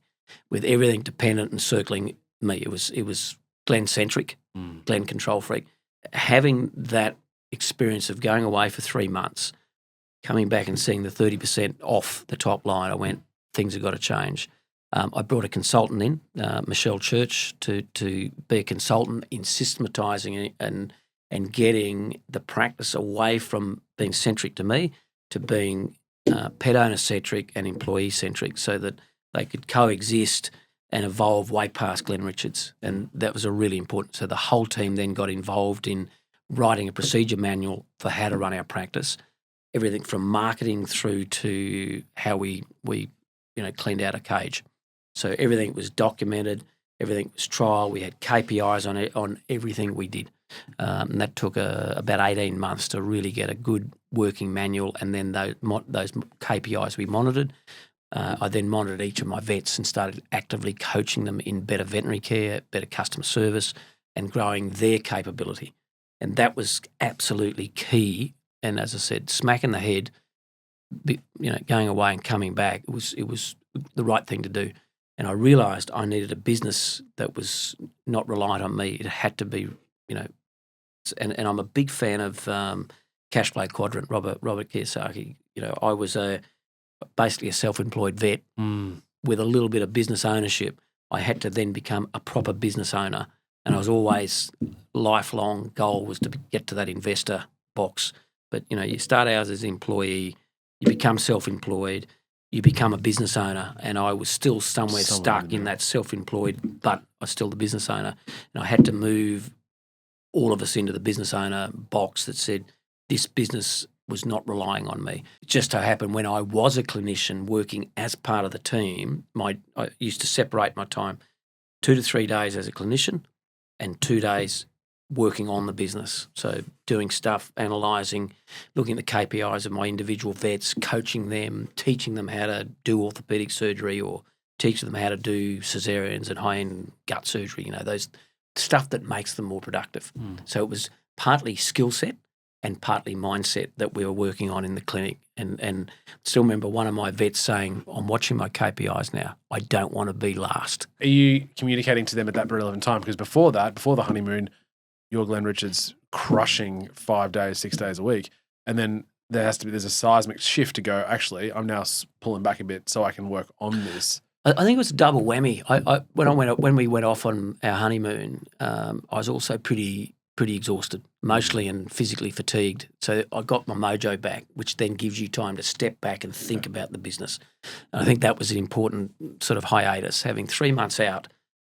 with everything dependent and circling me. It was Glen-centric, Glen control freak. Having that experience of going away for 3 months, coming back and seeing the 30% off the top line, I went, things have got to change. I brought a consultant in, Michelle Church, to be a consultant in systematising and getting the practice away from being centric to me to being pet owner-centric and employee-centric, so that they could coexist and evolve way past Glen Richards. And that was a really important. So the whole team then got involved in writing a procedure manual for how to run our practice, everything from marketing through to how we cleaned out a cage. So everything was documented, everything was trial. We had KPIs on it, on everything we did. And that took about 18 months to really get a good working manual, and then those KPIs we monitored. I then monitored each of my vets and started actively coaching them in better veterinary care, better customer service, and growing their capability. And that was absolutely key. And as I said, smack in the head, going away and coming back, it was the right thing to do. And I realised I needed a business that was not reliant on me. It had to be, and I'm a big fan of Cash Flow Quadrant, Robert Kiyosaki. I was basically a self-employed vet with a little bit of business ownership. I had to then become a proper business owner, and I was always lifelong goal was to get to that investor box. But you start out as an employee, you become self-employed, you become a business owner, and I was still somewhere stuck in that self-employed, but I was still the business owner, and I had to move all of us into the business owner box that said this business was not relying on me. It just so happened when I was a clinician working as part of the team, I used to separate my time 2 to 3 days as a clinician and 2 days working on the business. So doing stuff, analysing, looking at the KPIs of my individual vets, coaching them, teaching them how to do orthopaedic surgery or teaching them how to do cesareans and high-end gut surgery, those stuff that makes them more productive. So it was partly skill set and partly mindset that we were working on in the clinic. And still remember one of my vets saying, I'm watching my KPIs now. I don't want to be last. Are you communicating to them at that relevant time? Because before the honeymoon, you're Glen Richards crushing 5 days, 6 days a week. And then there's a seismic shift to go, actually, I'm now pulling back a bit so I can work on this. I think it was a double whammy. When we went off on our honeymoon, I was also pretty exhausted, emotionally and physically fatigued. So I got my mojo back, which then gives you time to step back and think about the business. And I think that was an important sort of hiatus, having 3 months out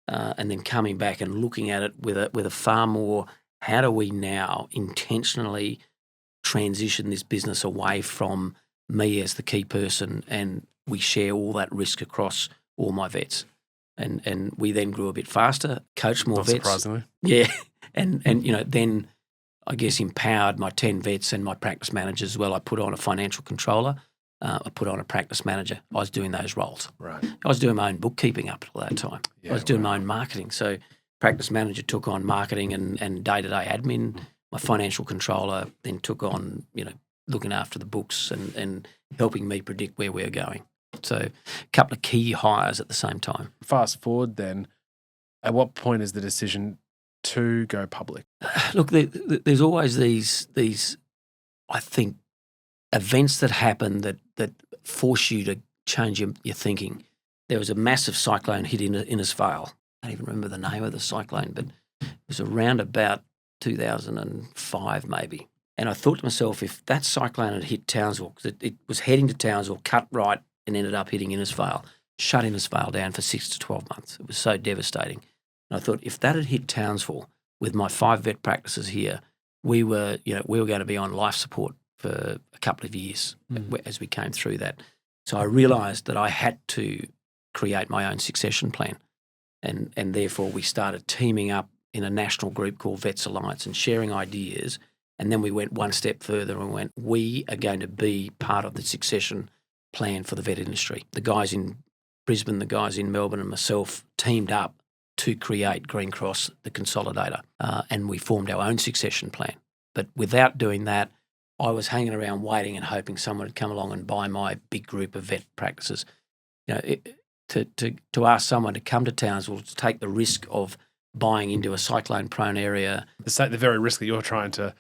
and then coming back and looking at it with a far more, how do we now intentionally transition this business away from me as the key person, and we share all that risk across all my vets. And we then grew a bit faster, coached more Not vets. surprisingly. Yeah. And then I guess empowered my 10 vets and my practice managers as well. I put on a financial controller. I put on a practice manager. I was doing those roles. Right. I was doing my own bookkeeping up till that time. Yeah, I was doing wow. my own marketing. So practice manager took on marketing and day-to-day admin. My financial controller then took on, looking after the books and helping me predict where we're going. So a couple of key hires at the same time. Fast forward then, at what point is the decision to go public? Look, there's always these, I think, events that happen that force you to change your thinking. There was a massive cyclone hit Innisfail. I don't even remember the name of the cyclone, but it was around about 2005 maybe. And I thought to myself, if that cyclone had hit Townsville, because it was heading to Townsville, cut right and ended up hitting Innisfail, shut Innisfail down for 6 to 12 months. It was so devastating. And I thought, if that had hit Townsville with my 5 vet practices here, we were going to be on life support for a couple of years as we came through that. So I realised that I had to create my own succession plan. And therefore we started teaming up in a national group called Vets Alliance and sharing ideas. And then we went one step further and went, we are going to be part of the succession plan for the vet industry. The guys in Brisbane, the guys in Melbourne and myself teamed up to create Greencross, the consolidator, and we formed our own succession plan. But without doing that, I was hanging around waiting and hoping someone would come along and buy my big group of vet practices. To ask someone to come to Townsville to take the risk of buying into a cyclone-prone area. The very risk that you're trying to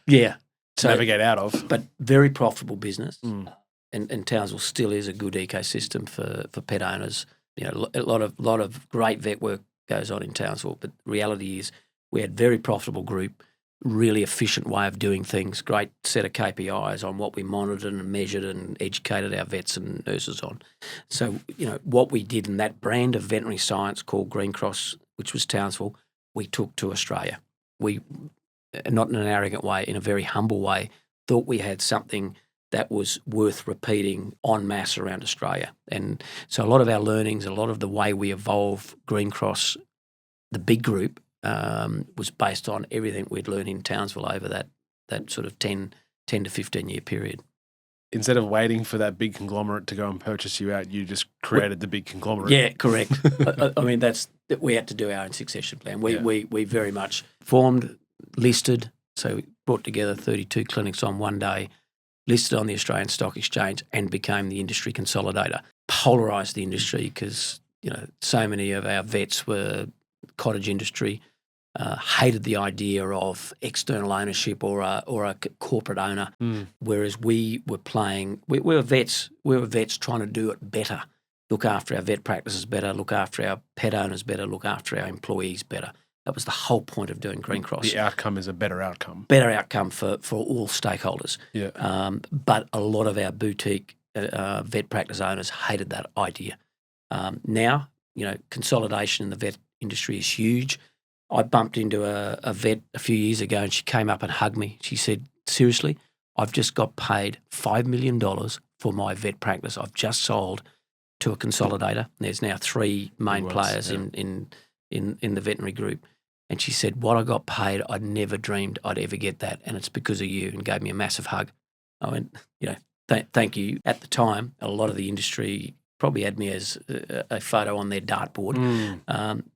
So, navigate out of. But very profitable business. And Townsville still is a good ecosystem for pet owners. A lot of great vet work goes on in Townsville, but the reality is we had very profitable group, really efficient way of doing things, great set of KPIs on what we monitored and measured and educated our vets and nurses on. So, what we did in that brand of veterinary science called Greencross, which was Townsville, we took to Australia. We, not in an arrogant way, in a very humble way, thought we had something that was worth repeating en masse around Australia. And so a lot of our learnings, a lot of the way we evolve Greencross, the big group, was based on everything we'd learned in Townsville over that sort of 10 to 15-year period. Instead of waiting for that big conglomerate to go and purchase you out, you just created the big conglomerate. Yeah, correct. I mean, we had to do our own succession plan. We very much formed, listed, so we brought together 32 clinics on one day, listed on the Australian Stock Exchange and became the industry consolidator. Polarised the industry because, so many of our vets were cottage industry, hated the idea of external ownership or a corporate owner, whereas we were vets trying to do it better, look after our vet practices better, look after our pet owners better, look after our employees better. That was the whole point of doing Greencross. The outcome is a better outcome. Better outcome for all stakeholders. Yeah. But a lot of our boutique vet practice owners hated that idea. Now, consolidation in the vet industry is huge. I bumped into a vet a few years ago and she came up and hugged me. She said, seriously, I've just got paid $5 million for my vet practice. I've just sold to a consolidator. There's now 3 main players in the veterinary group. And she said, what I got paid, I never dreamed I'd ever get that. And it's because of you, and gave me a massive hug. I went, thank you. At the time, a lot of the industry probably had me as a photo on their dartboard.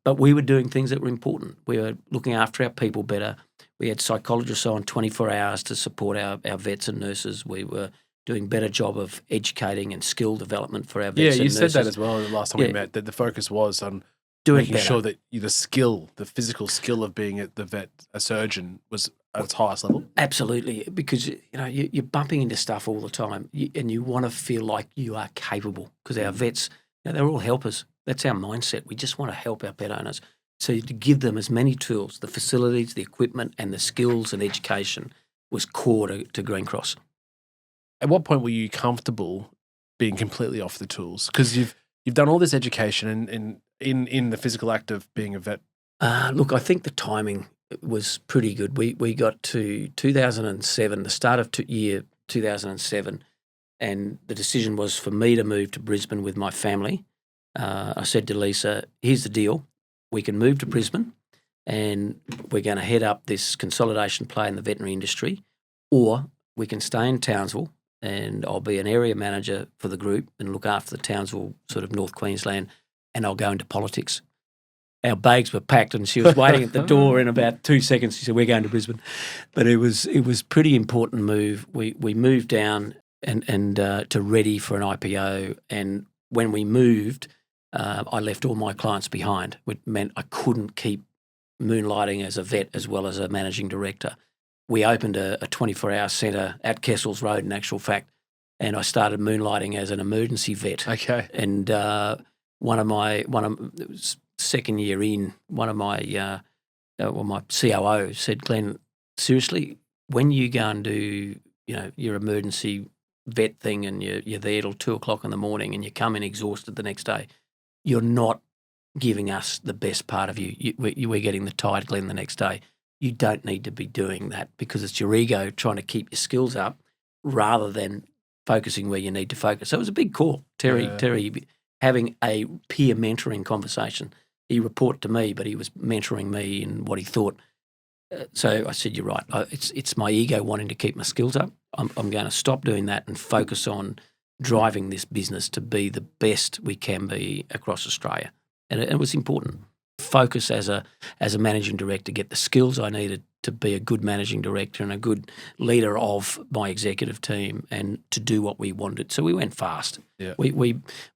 But we were doing things that were important. We were looking after our people better. We had psychologists on 24 hours to support our vets and nurses. We were doing a better job of educating and skill development for our vets and nurses. Yeah, you said that as well the last time we met, that the focus was on making sure that the physical skill of being a surgeon was at its highest level. Absolutely, because you're bumping into stuff all the time, and you want to feel like you are capable. Because our vets, they're all helpers. That's our mindset. We just want to help our pet owners. So to give them as many tools, the facilities, the equipment, and the skills and education was core to Greencross. At what point were you comfortable being completely off the tools? Because you've done all this education in the physical act of being a vet. Look, I think the timing was pretty good. We got to 2007, the start of year 2007, and the decision was for me to move to Brisbane with my family. I said to Lisa, here's the deal. We can move to Brisbane and we're going to head up this consolidation play in the veterinary industry, or we can stay in Townsville and I'll be an area manager for the group and look after the Townsville, sort of North Queensland, and I'll go into politics. Our bags were packed and she was waiting at the door in about 2 seconds. She said, we're going to Brisbane. But it was pretty important move. We moved down and to ready for an IPO, and when we moved, I left all my clients behind, which meant I couldn't keep moonlighting as a vet as well as a managing director. We opened a 24-hour centre at Kessels Road, in actual fact, and I started moonlighting as an emergency vet. Okay. And it was second year in, one of my my COO said, Glenn, seriously, when you go and do your emergency vet thing and you're there till 2:00 in the morning and you come in exhausted the next day, you're not giving us the best part of you. We're getting the tired Glenn the next day. You don't need to be doing that, because it's your ego trying to keep your skills up rather than focusing where you need to focus. So it was a big call. Terry having a peer mentoring conversation. He reported to me, but he was mentoring me in what he thought. So I said, you're right. It's my ego wanting to keep my skills up. I'm going to stop doing that and focus on driving this business to be the best we can be across Australia. And it was important. Focus as a managing director, get the skills I needed to be a good managing director and a good leader of my executive team, and to do what we wanted. So we went fast. Yeah. We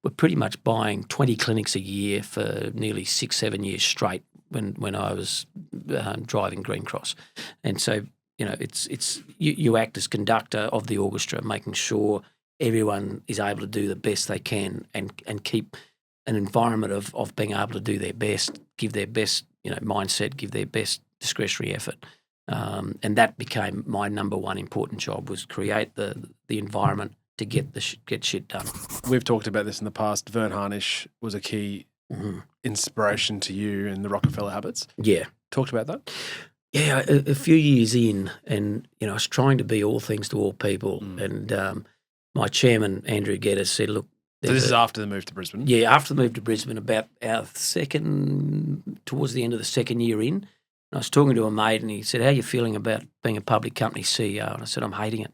were pretty much buying 20 clinics a year for nearly 6-7 years straight when I was driving Greencross. And so, it's you act as conductor of the orchestra, making sure everyone is able to do the best they can and keep an environment of being able to do their best, give their best mindset, give their best discretionary effort. And that became my number one important job, was create the environment to get shit done. We've talked about this in the past. Vern Harnish was a key inspiration to you in the Rockefeller habits. Yeah. Talked about that? Yeah, a few years in, and I was trying to be all things to all people. And my chairman, Andrew Geddes, said, look, so this is after the move to Brisbane? Yeah, after the move to Brisbane, about towards the end of the second year in. And I was talking to a mate and he said, how are you feeling about being a public company CEO? And I said, I'm hating it.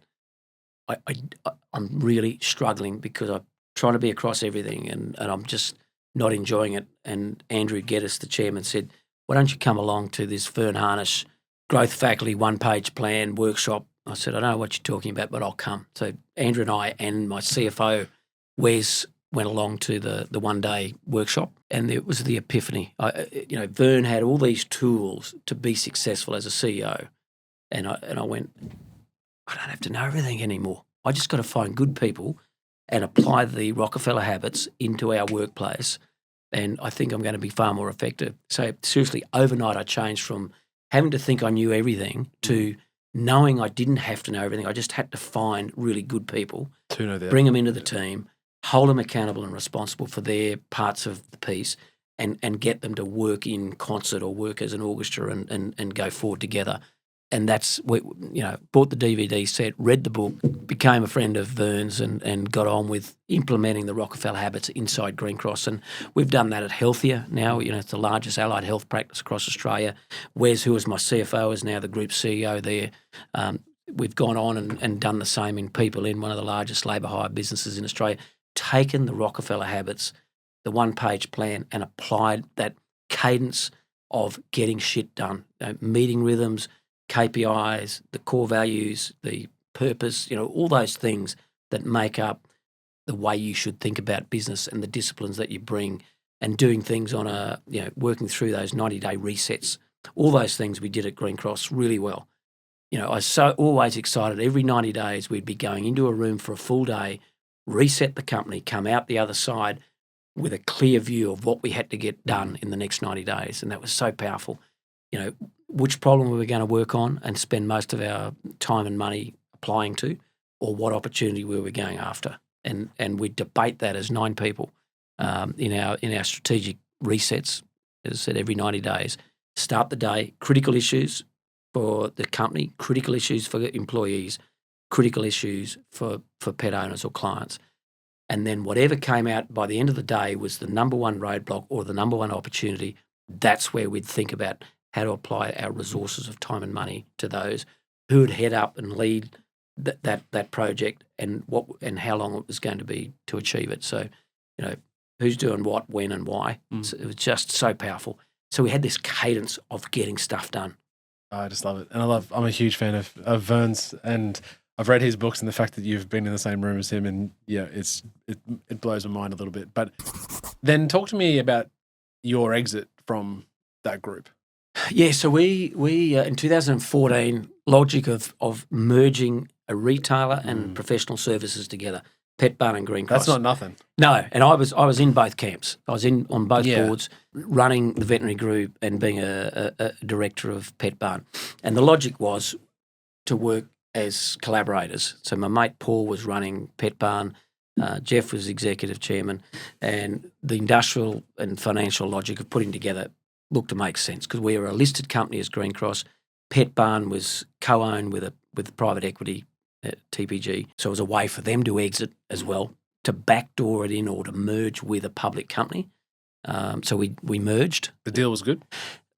I'm really struggling because I'm trying to be across everything and I'm just not enjoying it. And Andrew Geddes, the chairman, said, why don't you come along to this Vern Harnish growth faculty one-page plan workshop? I said, I don't know what you're talking about, but I'll come. So Andrew and I and my CFO, Wes, went along to the one-day workshop, and it was the epiphany. Vern had all these tools to be successful as a CEO, and I went, I don't have to know everything anymore. I just got to find good people and apply the Rockefeller habits into our workplace, and I think I'm going to be far more effective. So seriously, overnight I changed from having to think I knew everything to knowing I didn't have to know everything. I just had to find really good people, bring them into the team, hold them accountable and responsible for their parts of the piece, and get them to work in concert or work as an orchestra and go forward together. And that's, bought the DVD set, read the book, became a friend of Vern's and got on with implementing the Rockefeller habits inside Greencross. And we've done that at Healthier now. It's the largest allied health practice across Australia. Wes, who was my CFO, is now the group CEO there. We've gone on and done the same in People In, one of the largest labour hire businesses in Australia, taken the Rockefeller habits, the one-page plan, and applied that cadence of getting shit done, meeting rhythms, KPIs, the core values, the purpose, all those things that make up the way you should think about business and the disciplines that you bring, and doing things on working through those 90-day resets. All those things we did at Greencross really well. I was always excited. Every 90 days we'd be going into a room for a full day, reset the company, come out the other side with a clear view of what we had to get done in the next 90 days. And that was so powerful. Which problem were we going to work on and spend most of our time and money applying to, or what opportunity we were going after. And we debate that as 9 people. in our strategic resets. As I said, every 90 days, start the day, critical issues for the company, critical issues for employees, critical issues for pet owners or clients. And then whatever came out by the end of the day was the number one roadblock or the number one opportunity. That's where we'd think about how to apply our resources of time and money to those who would head up and lead that project and how long it was going to be to achieve it. So, who's doing what, when, and why. So it was just so powerful. So we had this cadence of getting stuff done. I just love it. And I'm a huge fan of Vern's, and I've read his books, and the fact that you've been in the same room as him, and it blows my mind a little bit. But then talk to me about your exit from that group. Yeah, so we in 2014, logic of merging a retailer and professional services together, Petbarn and Greencross. That's not nothing. No, and I was in both camps. I was on both boards, running the veterinary group and being a director of Petbarn. And the logic was to work as collaborators. So my mate Paul was running Petbarn, Jeff was executive chairman, and the industrial and financial logic of putting together looked to make sense because we were a listed company as Greencross. Petbarn was co-owned with private equity at TPG, so it was a way for them to exit as well, to backdoor it in or to merge with a public company. So we merged. The deal was good?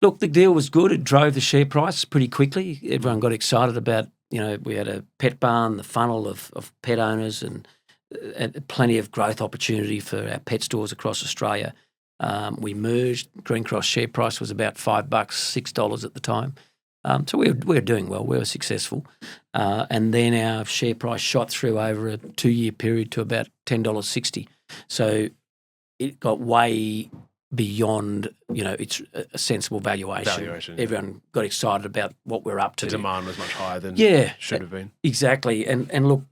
Look, the deal was good. It drove the share price pretty quickly. Everyone got excited about, we had a Petbarn, the funnel of pet owners and plenty of growth opportunity for our pet stores across Australia. We merged. Greencross share price was about $5, $6 at the time. So we were doing well. We were successful. And then our share price shot through over a 2-year period to about $10.60. So it got way beyond, it's a sensible valuation. Everyone got excited about what we're up to. The demand was much higher than should have been. Exactly. And look,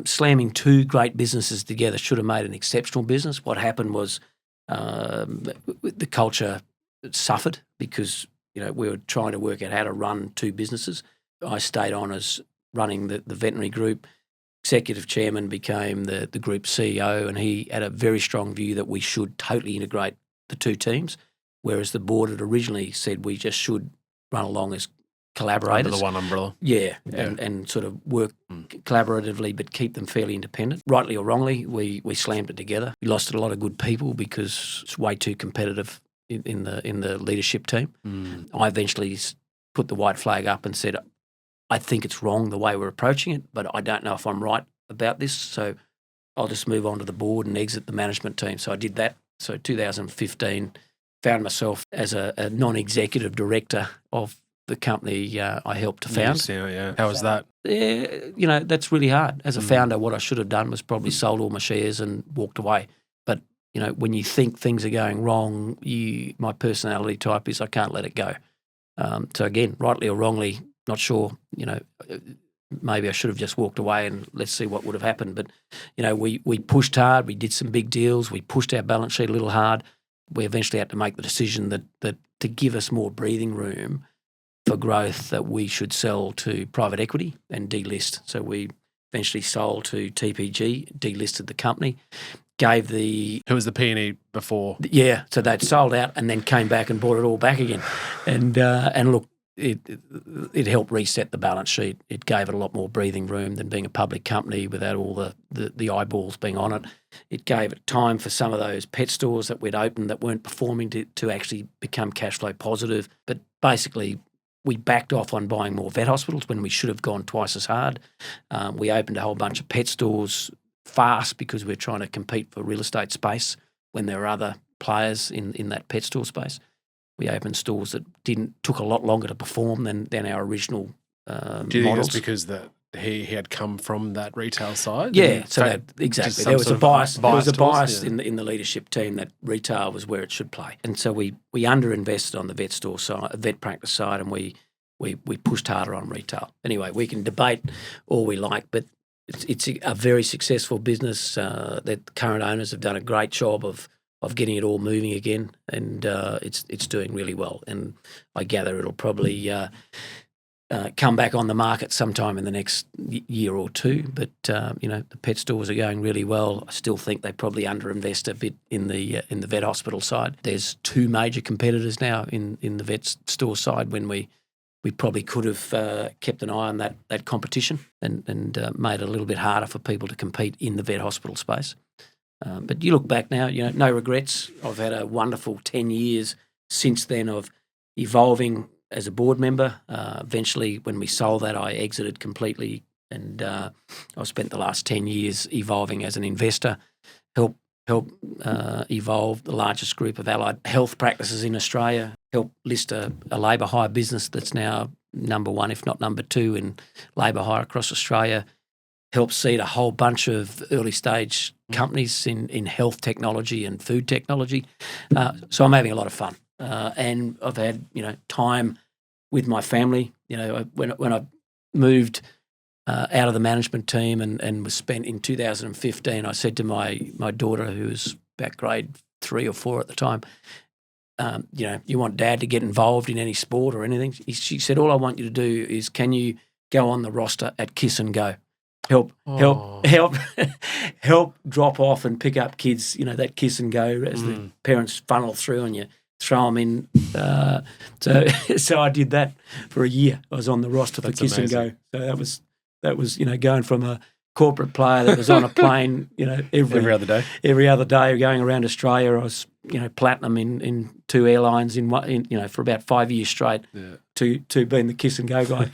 slamming two great businesses together should have made an exceptional business. What happened was the culture suffered because we were trying to work out how to run two businesses. I stayed on as running the veterinary group. Executive chairman became the group CEO, and he had a very strong view that we should totally integrate the two teams, whereas the board had originally said we just should run along as collaborators. Under the one umbrella. Yeah. And sort of work collaboratively but keep them fairly independent. Rightly or wrongly, we slammed it together. We lost a lot of good people because it's way too competitive in the leadership team. I eventually put the white flag up and said, I think it's wrong the way we're approaching it, but I don't know if I'm right about this, so I'll just move on to the board and exit the management team. So I did that. So 2015, found myself as a non-executive director of the company I helped to found. Yeah. How was that? Yeah, that's really hard. As a founder, what I should have done was probably sold all my shares and walked away. But when you think things are going wrong, my personality type is I can't let it go. So again, rightly or wrongly, not sure, maybe I should have just walked away and let's see what would have happened. But, we pushed hard. We did some big deals. We pushed our balance sheet a little hard. We eventually had to make the decision that to give us more breathing room for growth that we should sell to private equity and delist. So we eventually sold to TPG, delisted the company. Who was the P&E before? Yeah, so they'd sold out and then came back and bought it all back again. And look, it helped reset the balance sheet. It gave it a lot more breathing room than being a public company without all the eyeballs being on it. It gave it time for some of those pet stores that we'd opened that weren't performing to actually become cash flow positive. But basically, we backed off on buying more vet hospitals when we should have gone twice as hard. We opened a whole bunch of pet stores fast because we're trying to compete for real estate space when there are other players in that pet store space. We opened stores that took a lot longer to perform than our original models. Do you think that's because he had come from that retail side? Yeah, exactly. There was a bias. There was a bias in the leadership team that retail was where it should play, and so we underinvested on the vet store side, vet practice side, and we pushed harder on retail. Anyway, we can debate all we like, but it's a very successful business. That current owners have done a great job of getting it all moving again, and it's doing really well. And I gather it'll probably come back on the market sometime in the next year or two. But the pet stores are going really well. I still think they probably underinvest a bit in the vet hospital side. There's two major competitors now in the vet store side when we probably could have kept an eye on that competition and made it a little bit harder for people to compete in the vet hospital space. But you look back now, no regrets. I've had a wonderful 10 years since then of evolving as a board member. Eventually, when we sold that, I exited completely, and I've spent the last 10 years evolving as an investor, help evolve the largest group of allied health practices in Australia, help list a labour hire business that's now number one, if not number two, in labour hire across Australia, help seed a whole bunch of early stage companies in health technology and food technology. So I'm having a lot of fun. And I've had, time with my family. When I moved out of the management team and was spent in 2015, I said to my daughter, who was about grade 3 or 4 at the time, you want Dad to get involved in any sport or anything? She said, all I want you to do is, can you go on the roster at Kiss and Go? Help drop off and pick up kids, that Kiss and Go as the parents funnel through and you throw them in. So I did that for a year. I was on the roster for Kiss and Go. So that was going from a corporate player that was on a plane, every other day going around Australia. I was, platinum in 2 airlines for about 5 years straight to being the Kiss and Go guy.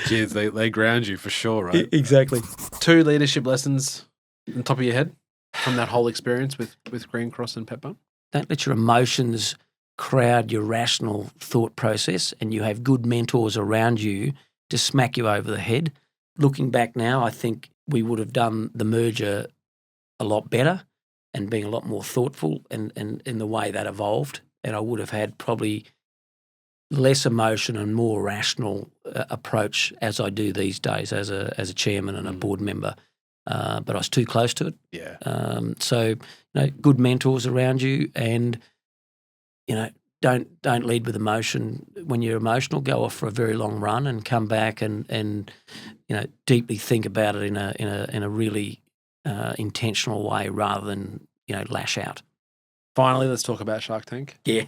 Cheers, they ground you for sure, right? Exactly. 2 leadership lessons on the top of your head from that whole experience with Greencross and Petbarn? Don't let your emotions crowd your rational thought process, and you have good mentors around you to smack you over the head. Looking back now, I think we would have done the merger a lot better and being a lot more thoughtful and in the way that evolved, and I would have had probably less emotion and more rational approach as I do these days as a chairman and a board member. But I was too close to it. Yeah. So good mentors around you, and don't lead with emotion. When you're emotional, go off for a very long run and come back and deeply think about it in a really intentional way rather than lash out. Finally, let's talk about Shark Tank. Yeah.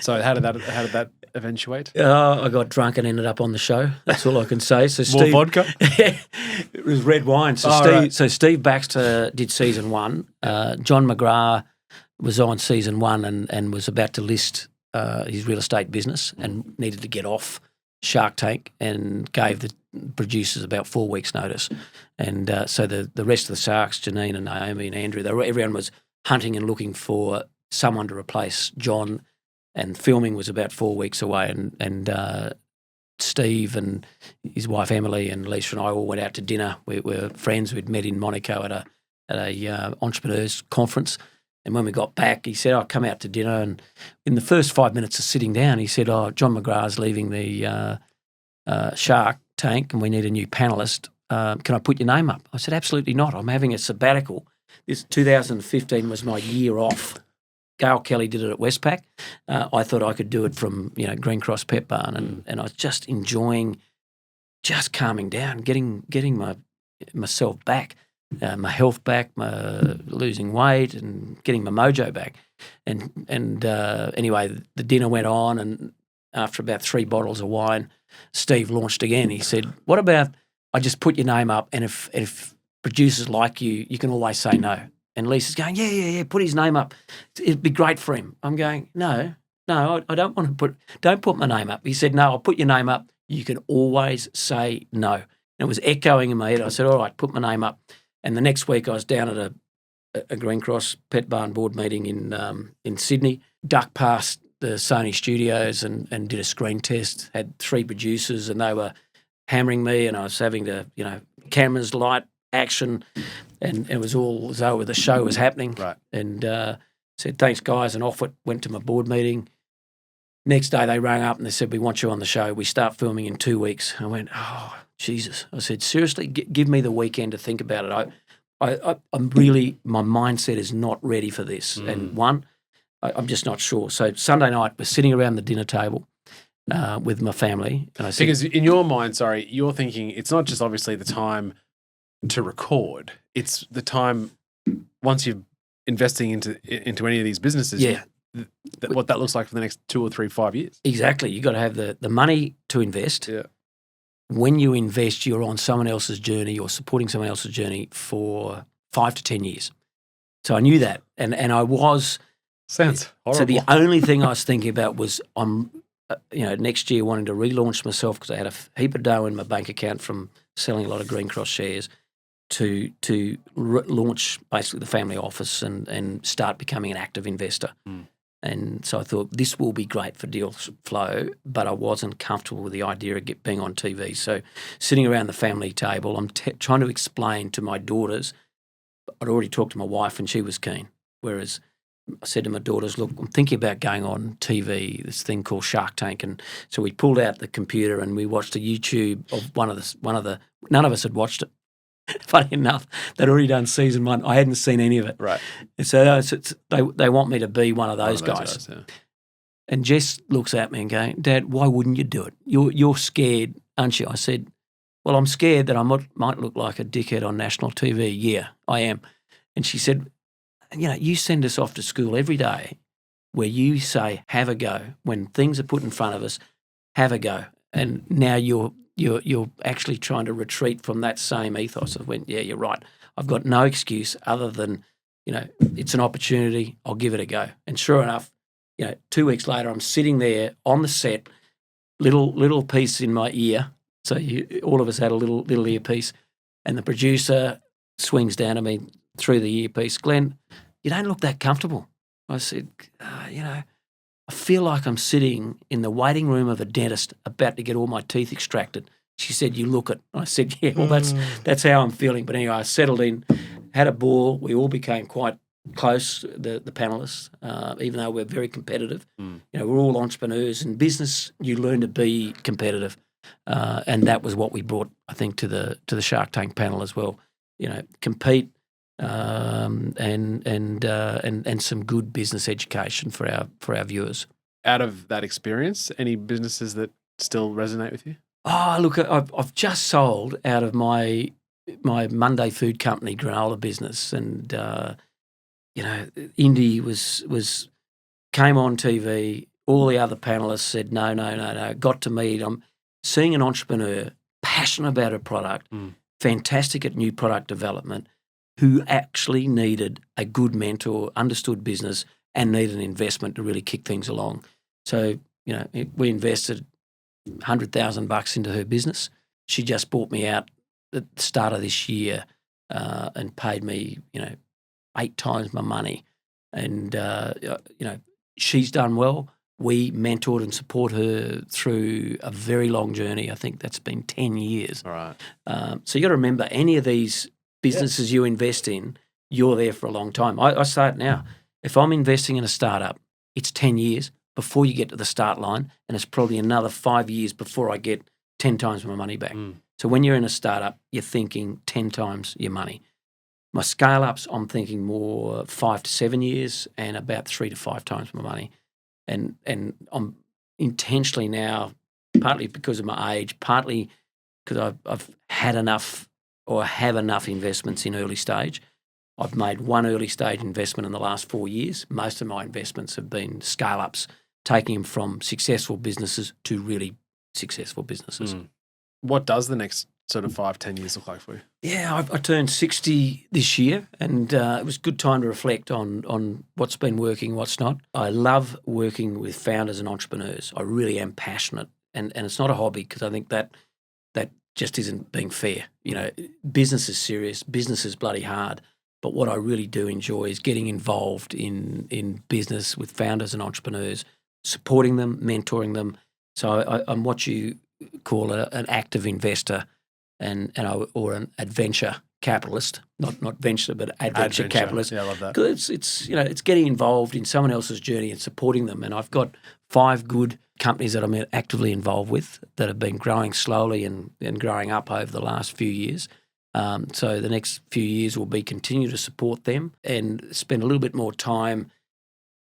So how did that eventuate? I got drunk and ended up on the show. That's all I can say. So More vodka? It was red wine. So Steve Baxter did season 1. John McGrath was on season 1 and was about to list his real estate business and needed to get off Shark Tank and gave the producers about 4 weeks' notice. And so the rest of the Sharks, Janine and Naomi and Andrew, everyone was hunting and looking for someone to replace John. And filming was about 4 weeks away, and Steve and his wife Emily and Lisa and I all went out to dinner. We were friends. We'd met in Monaco at a entrepreneurs conference, and when we got back, he said, "I'll come out to dinner." And in the first 5 minutes of sitting down, he said, "Oh, John McGrath's leaving the Shark Tank, and we need a new panellist. Can I put your name up?" I said, "Absolutely not. I'm having a sabbatical. This 2015 was my year off." Gail Kelly did it at Westpac. I thought I could do it from Greencross Petbarn, and I was just enjoying just calming down, getting myself back, my health back, my losing weight, and getting my mojo back. And anyway, the dinner went on, and after about 3 bottles of wine, Steve launched again. He said, "What about I just put your name up, and if producers like you, you can always say no." And Lisa's going, yeah, put his name up. It'd be great for him. I'm going, no, I don't want to don't put my name up. He said, "No, I'll put your name up. You can always say no." And it was echoing in my head. I said, "All right, put my name up." And the next week I was down at a Greencross Petbarn board meeting in Sydney, ducked past the Sony studios and did a screen test, had 3 producers and they were hammering me and I was having to, cameras, light, action, and it was all as though the show was happening. Right. And said, "Thanks, guys," and off it went to my board meeting. Next day they rang up and they said, "We want you on the show. We start filming in 2 weeks." I went, "Oh, Jesus." I said, "Seriously, give me the weekend to think about it. I'm really, my mindset is not ready for this." And I'm just not sure. So Sunday night we're sitting around the dinner table with my family. And I said, Because in your mind, sorry, you're thinking it's not just obviously the time to record, it's the time once you're investing into any of these businesses, yeah, what that looks like for the next 2 or 3, 5 years. exactly. You got to have the money to invest. Yeah. When you invest, you're on someone else's journey or supporting someone else's journey for 5 to 10 years. So I knew that, and I was. Sounds horrible. So the only thing I was thinking about was next year wanting to relaunch myself because I had a heap of dough in my bank account from selling a lot of Greencross shares to launch basically the family office and start becoming an active investor. Mm. And so I thought this will be great for deal flow, but I wasn't comfortable with the idea of being on TV. So sitting around the family table, I'm trying to explain to my daughters. I'd already talked to my wife and she was keen, whereas I said to my daughters, look, I'm thinking about going on TV, this thing called Shark Tank. And so we pulled out the computer and we watched a YouTube of one of the none of us had watched it. Funny enough, they'd already done season 1. I hadn't seen any of it. Right. And so they want me to be one of those guys. Yeah. And Jess looks at me and going, Dad, why wouldn't you do it? You're scared, aren't you? I said, well, I'm scared that I might look like a dickhead on national TV. Yeah, I am. And she said, you send us off to school every day where you say, have a go. When things are put in front of us, have a go. And now you're actually trying to retreat from that same ethos. I went, yeah, you're right. I've got no excuse other than, it's an opportunity. I'll give it a go. And sure enough, 2 weeks later, I'm sitting there on the set, little piece in my ear. So all of us had a little earpiece, and the producer swings down to me through the earpiece. Glenn, you don't look that comfortable. I said, I feel like I'm sitting in the waiting room of a dentist about to get all my teeth extracted. She said, you look it. I said, yeah, well, that's how I'm feeling. But anyway, I settled in, had a ball. We all became quite close, the panellists, even though we're very competitive. We're all entrepreneurs. In business, you learn to be competitive. And that was what we brought, I think, to the Shark Tank panel as well. Compete and some good business education for our viewers. Out of that experience, any businesses that still resonate with you? Oh, look, I've just sold out of my Monday food company granola business, and Indy came on TV. All the other panelists said no. Got to meet. I'm seeing an entrepreneur passionate about a product, fantastic at new product development, who actually needed a good mentor, understood business, and needed an investment to really kick things along. So we invested $100,000 into her business. She just bought me out at the start of this year and paid me, 8 times my money. And, she's done well. We mentored and support her through a very long journey. I think that's been 10 years. All right. So you got to remember, any of these businesses you invest in, you're there for a long time. I say it now. If I'm investing in a startup, it's 10 years before you get to the start line, and it's probably another 5 years before I get 10 times my money back. So when you're in a startup, you're thinking 10 times your money. My scale-ups, I'm thinking more 5 to 7 years and about 3 to 5 times my money. And I'm intentionally now, partly because of my age, partly because I've had enough or have enough investments in early stage. I've made one early stage investment in the last 4 years. Most of my investments have been scale-ups, taking them from successful businesses to really successful businesses. What does the next sort of 5-10 years look like for you? Yeah, I turned 60 this year, and it was a good time to reflect on what's been working, what's not. I love working with founders and entrepreneurs. I really am passionate, and it's not a hobby, because I think that just isn't being fair. Business is serious, business is bloody hard, but what I really do enjoy is getting involved in business with founders and entrepreneurs, supporting them, mentoring them. So I'm what you call an active investor or an adventure capitalist, not venture, but adventure capitalist. Yeah, I love that. Because it's getting involved in someone else's journey and supporting them. And I've got 5 good companies that I'm actively involved with that have been growing slowly and growing up over the last few years. So the next few years will be continue to support them and spend a little bit more time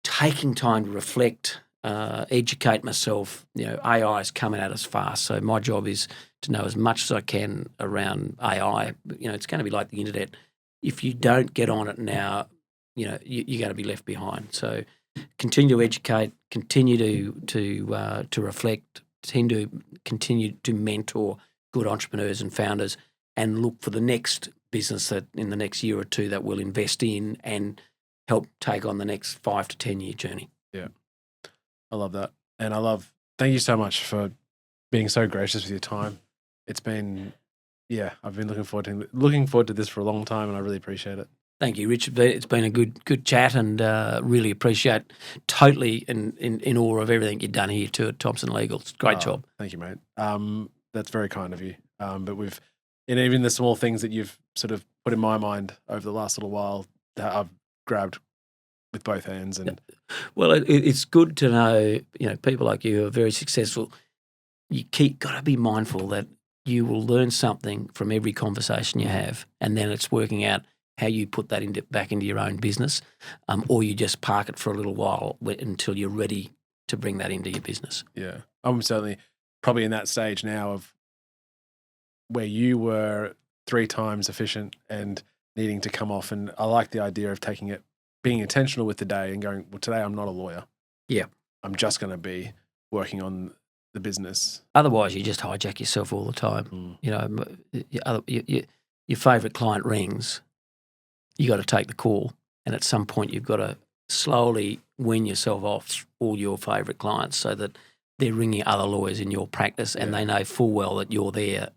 taking time to reflect educate myself. AI is coming at us fast, so my job is to know as much as I can around AI. It's going to be like the internet. If you don't get on it now, you're going to be left behind. So continue to educate, continue to reflect, continue to mentor good entrepreneurs and founders, and look for the next business that in the next year or two that will invest in and help take on the next 5 to 10 year journey. Yeah. I love that. And thank you so much for being so gracious with your time. It's been, I've been looking forward to this for a long time, and I really appreciate it. Thank you, Richard. It's been a good chat, and really appreciate totally in awe of everything you've done here too at Thompson Legal. It's a great job. Thank you, mate. That's very kind of you. But even the small things that you've sort of put in my mind over the last little while that I've grabbed with both hands. And well, it's good to know, people like you who are very successful. You got to be mindful that you will learn something from every conversation you have, and then it's working out how you put that back into your own business, or you just park it for a little while until you're ready to bring that into your business. Yeah, I'm certainly probably in that stage now of where you were 3 times efficient and needing to come off. And I like the idea of taking it, being intentional with the day and going, well, today I'm not a lawyer. Yeah. I'm just going to be working on the business. Otherwise, you just hijack yourself all the time. Your favourite client rings, you got to take the call. And at some point, you've got to slowly wean yourself off all your favourite clients so that they're ringing other lawyers in your practice, and they know full well that you're there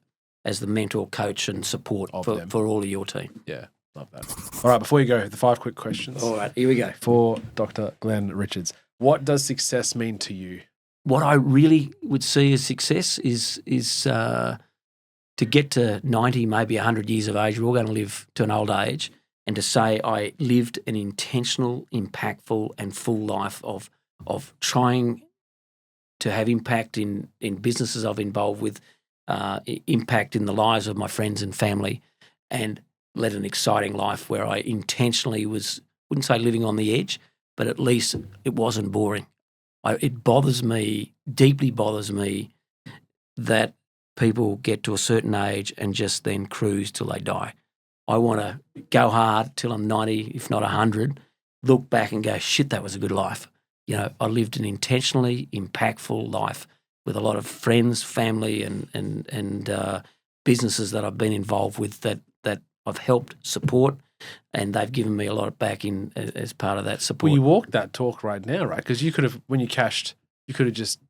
as the mentor, coach and support for all of your team. Yeah, love that. All right, before you go, the 5 quick questions. All right, here we go. For Dr. Glen Richards, what does success mean to you? What I really would see as success is to get to 90, maybe 100 years of age. We're all going to live to an old age, and to say I lived an intentional, impactful and full life of trying to have impact in businesses I've involved with, impact in the lives of my friends and family, and led an exciting life where I intentionally wouldn't say living on the edge, but at least it wasn't boring. It bothers me, deeply bothers me, that people get to a certain age and just then cruise till they die. I want to go hard till I'm 90, if not 100, look back and go, shit, that was a good life. I lived an intentionally impactful life with a lot of friends, family, and businesses that I've been involved with that I've helped support, and they've given me a lot back as part of that support. Well, you walk that talk right now, right? Because you could have, when you cashed, you could have just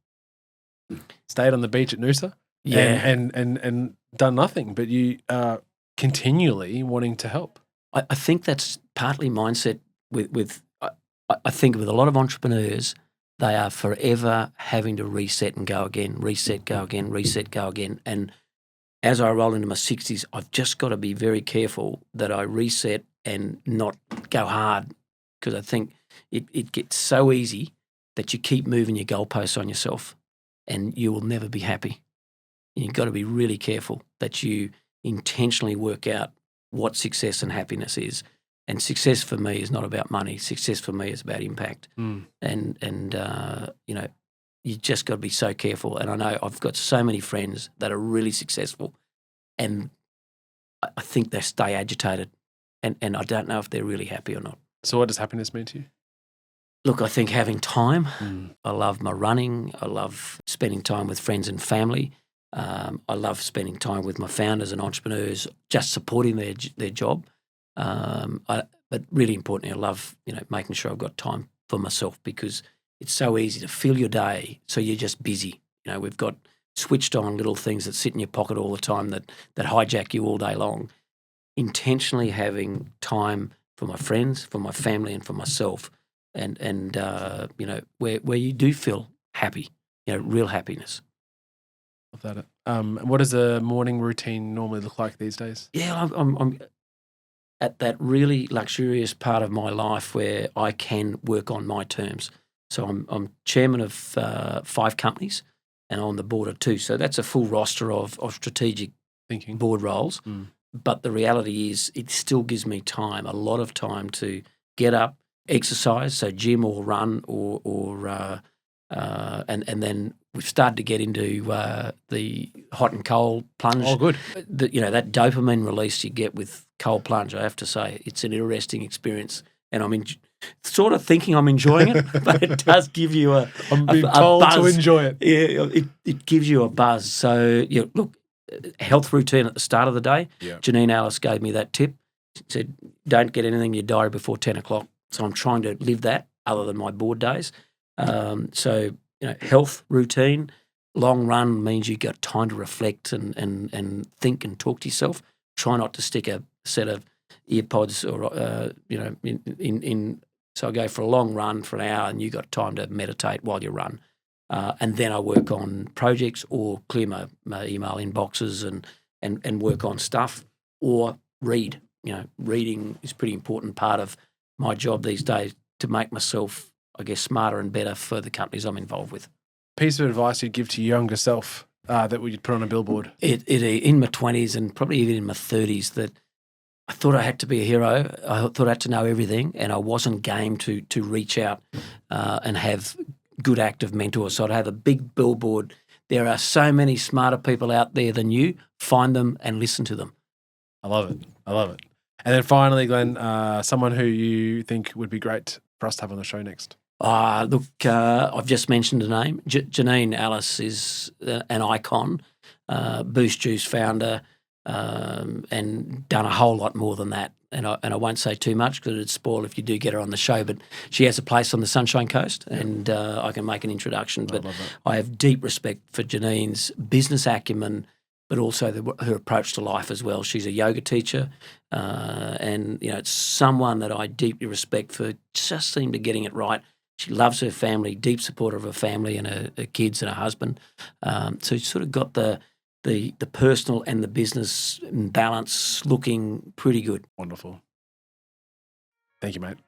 stayed on the beach at Noosa, and done nothing. But you are continually wanting to help. I think that's partly mindset. I think with a lot of entrepreneurs, they are forever having to reset and go again, reset, go again, reset, go again. And as I roll into my 60s, I've just got to be very careful that I reset and not go hard, because I think it gets so easy that you keep moving your goalposts on yourself and you will never be happy. You've got to be really careful that you intentionally work out what success and happiness is. And success for me is not about money. Success for me is about impact. And you just got to be so careful. And I know I've got so many friends that are really successful, and I think they stay agitated, and I don't know if they're really happy or not. So what does happiness mean to you? Look, I think having time. I love my running. I love spending time with friends and family. I love spending time with my founders and entrepreneurs, just supporting their job. But really importantly, I love making sure I've got time for myself, because it's so easy to fill your day so you're just busy. We've got switched on little things that sit in your pocket all the time that hijack you all day long. Intentionally having time for my friends, for my family, and for myself, and where you do feel happy, real happiness. Love that. What does a morning routine normally look like these days? Yeah, I'm at that really luxurious part of my life where I can work on my terms. So I'm chairman of 5 companies, and on the board of 2. So that's a full roster of strategic Thinking board roles. But the reality is it still gives me time, a lot of time to get up, exercise, so gym or run or And then we've started to get into the hot and cold plunge. Oh, good. That dopamine release you get with cold plunge, I have to say, it's an interesting experience. And I'm sort of thinking I'm enjoying it, but it does give you a told to buzz. enjoy it. Yeah, it gives you a buzz. So, look, health routine at the start of the day. Yeah. Janine Alice gave me that tip. She said, don't get anything in your diary before 10 o'clock. So I'm trying to live that other than my board days. Health routine, long run means you've got time to reflect and think and talk to yourself. Try not to stick a set of earpods or, so I go for a long run for an hour and you've got time to meditate while you run. And then I work on projects or clear my email inboxes and work on stuff or read. Reading is a pretty important part of my job these days to make myself, I guess, smarter and better for the companies I'm involved with. Piece of advice you'd give to your younger self that you'd put on a billboard? In my 20s and probably even in my 30s, that I thought I had to be a hero. I thought I had to know everything, and I wasn't game to reach out and have good active mentors. So I'd have a big billboard. There are so many smarter people out there than you. Find them and listen to them. I love it. And then finally, Glenn, someone who you think would be great for us to have on the show next. Look, I've just mentioned a name. Janine Alice is an icon, Boost Juice founder, and done a whole lot more than that. And I won't say too much because it'd spoil if you do get her on the show. But she has a place on the Sunshine Coast, and I can make an introduction. But I have deep respect for Janine's business acumen, but also her approach to life as well. She's a yoga teacher, and it's someone that I deeply respect for just seemed to getting it right. She loves her family, deep supporter of her family and her kids and her husband. So she's sort of got the personal and the business balance looking pretty good. Wonderful. Thank you, mate.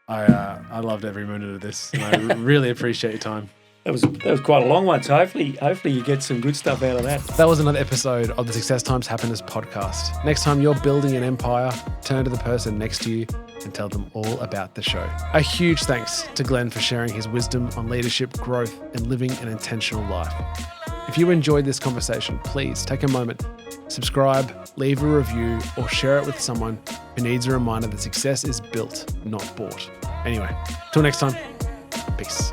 I loved every minute of this. And I really appreciate your time. That was quite a long one, so hopefully you get some good stuff out of that. That was another episode of the Success Times Happiness podcast. Next time you're building an empire, turn to the person next to you and tell them all about the show. A huge thanks to Glenn for sharing his wisdom on leadership, growth, and living an intentional life. If you enjoyed this conversation, please take a moment, subscribe, leave a review, or share it with someone who needs a reminder that success is built, not bought. Anyway, till next time, peace.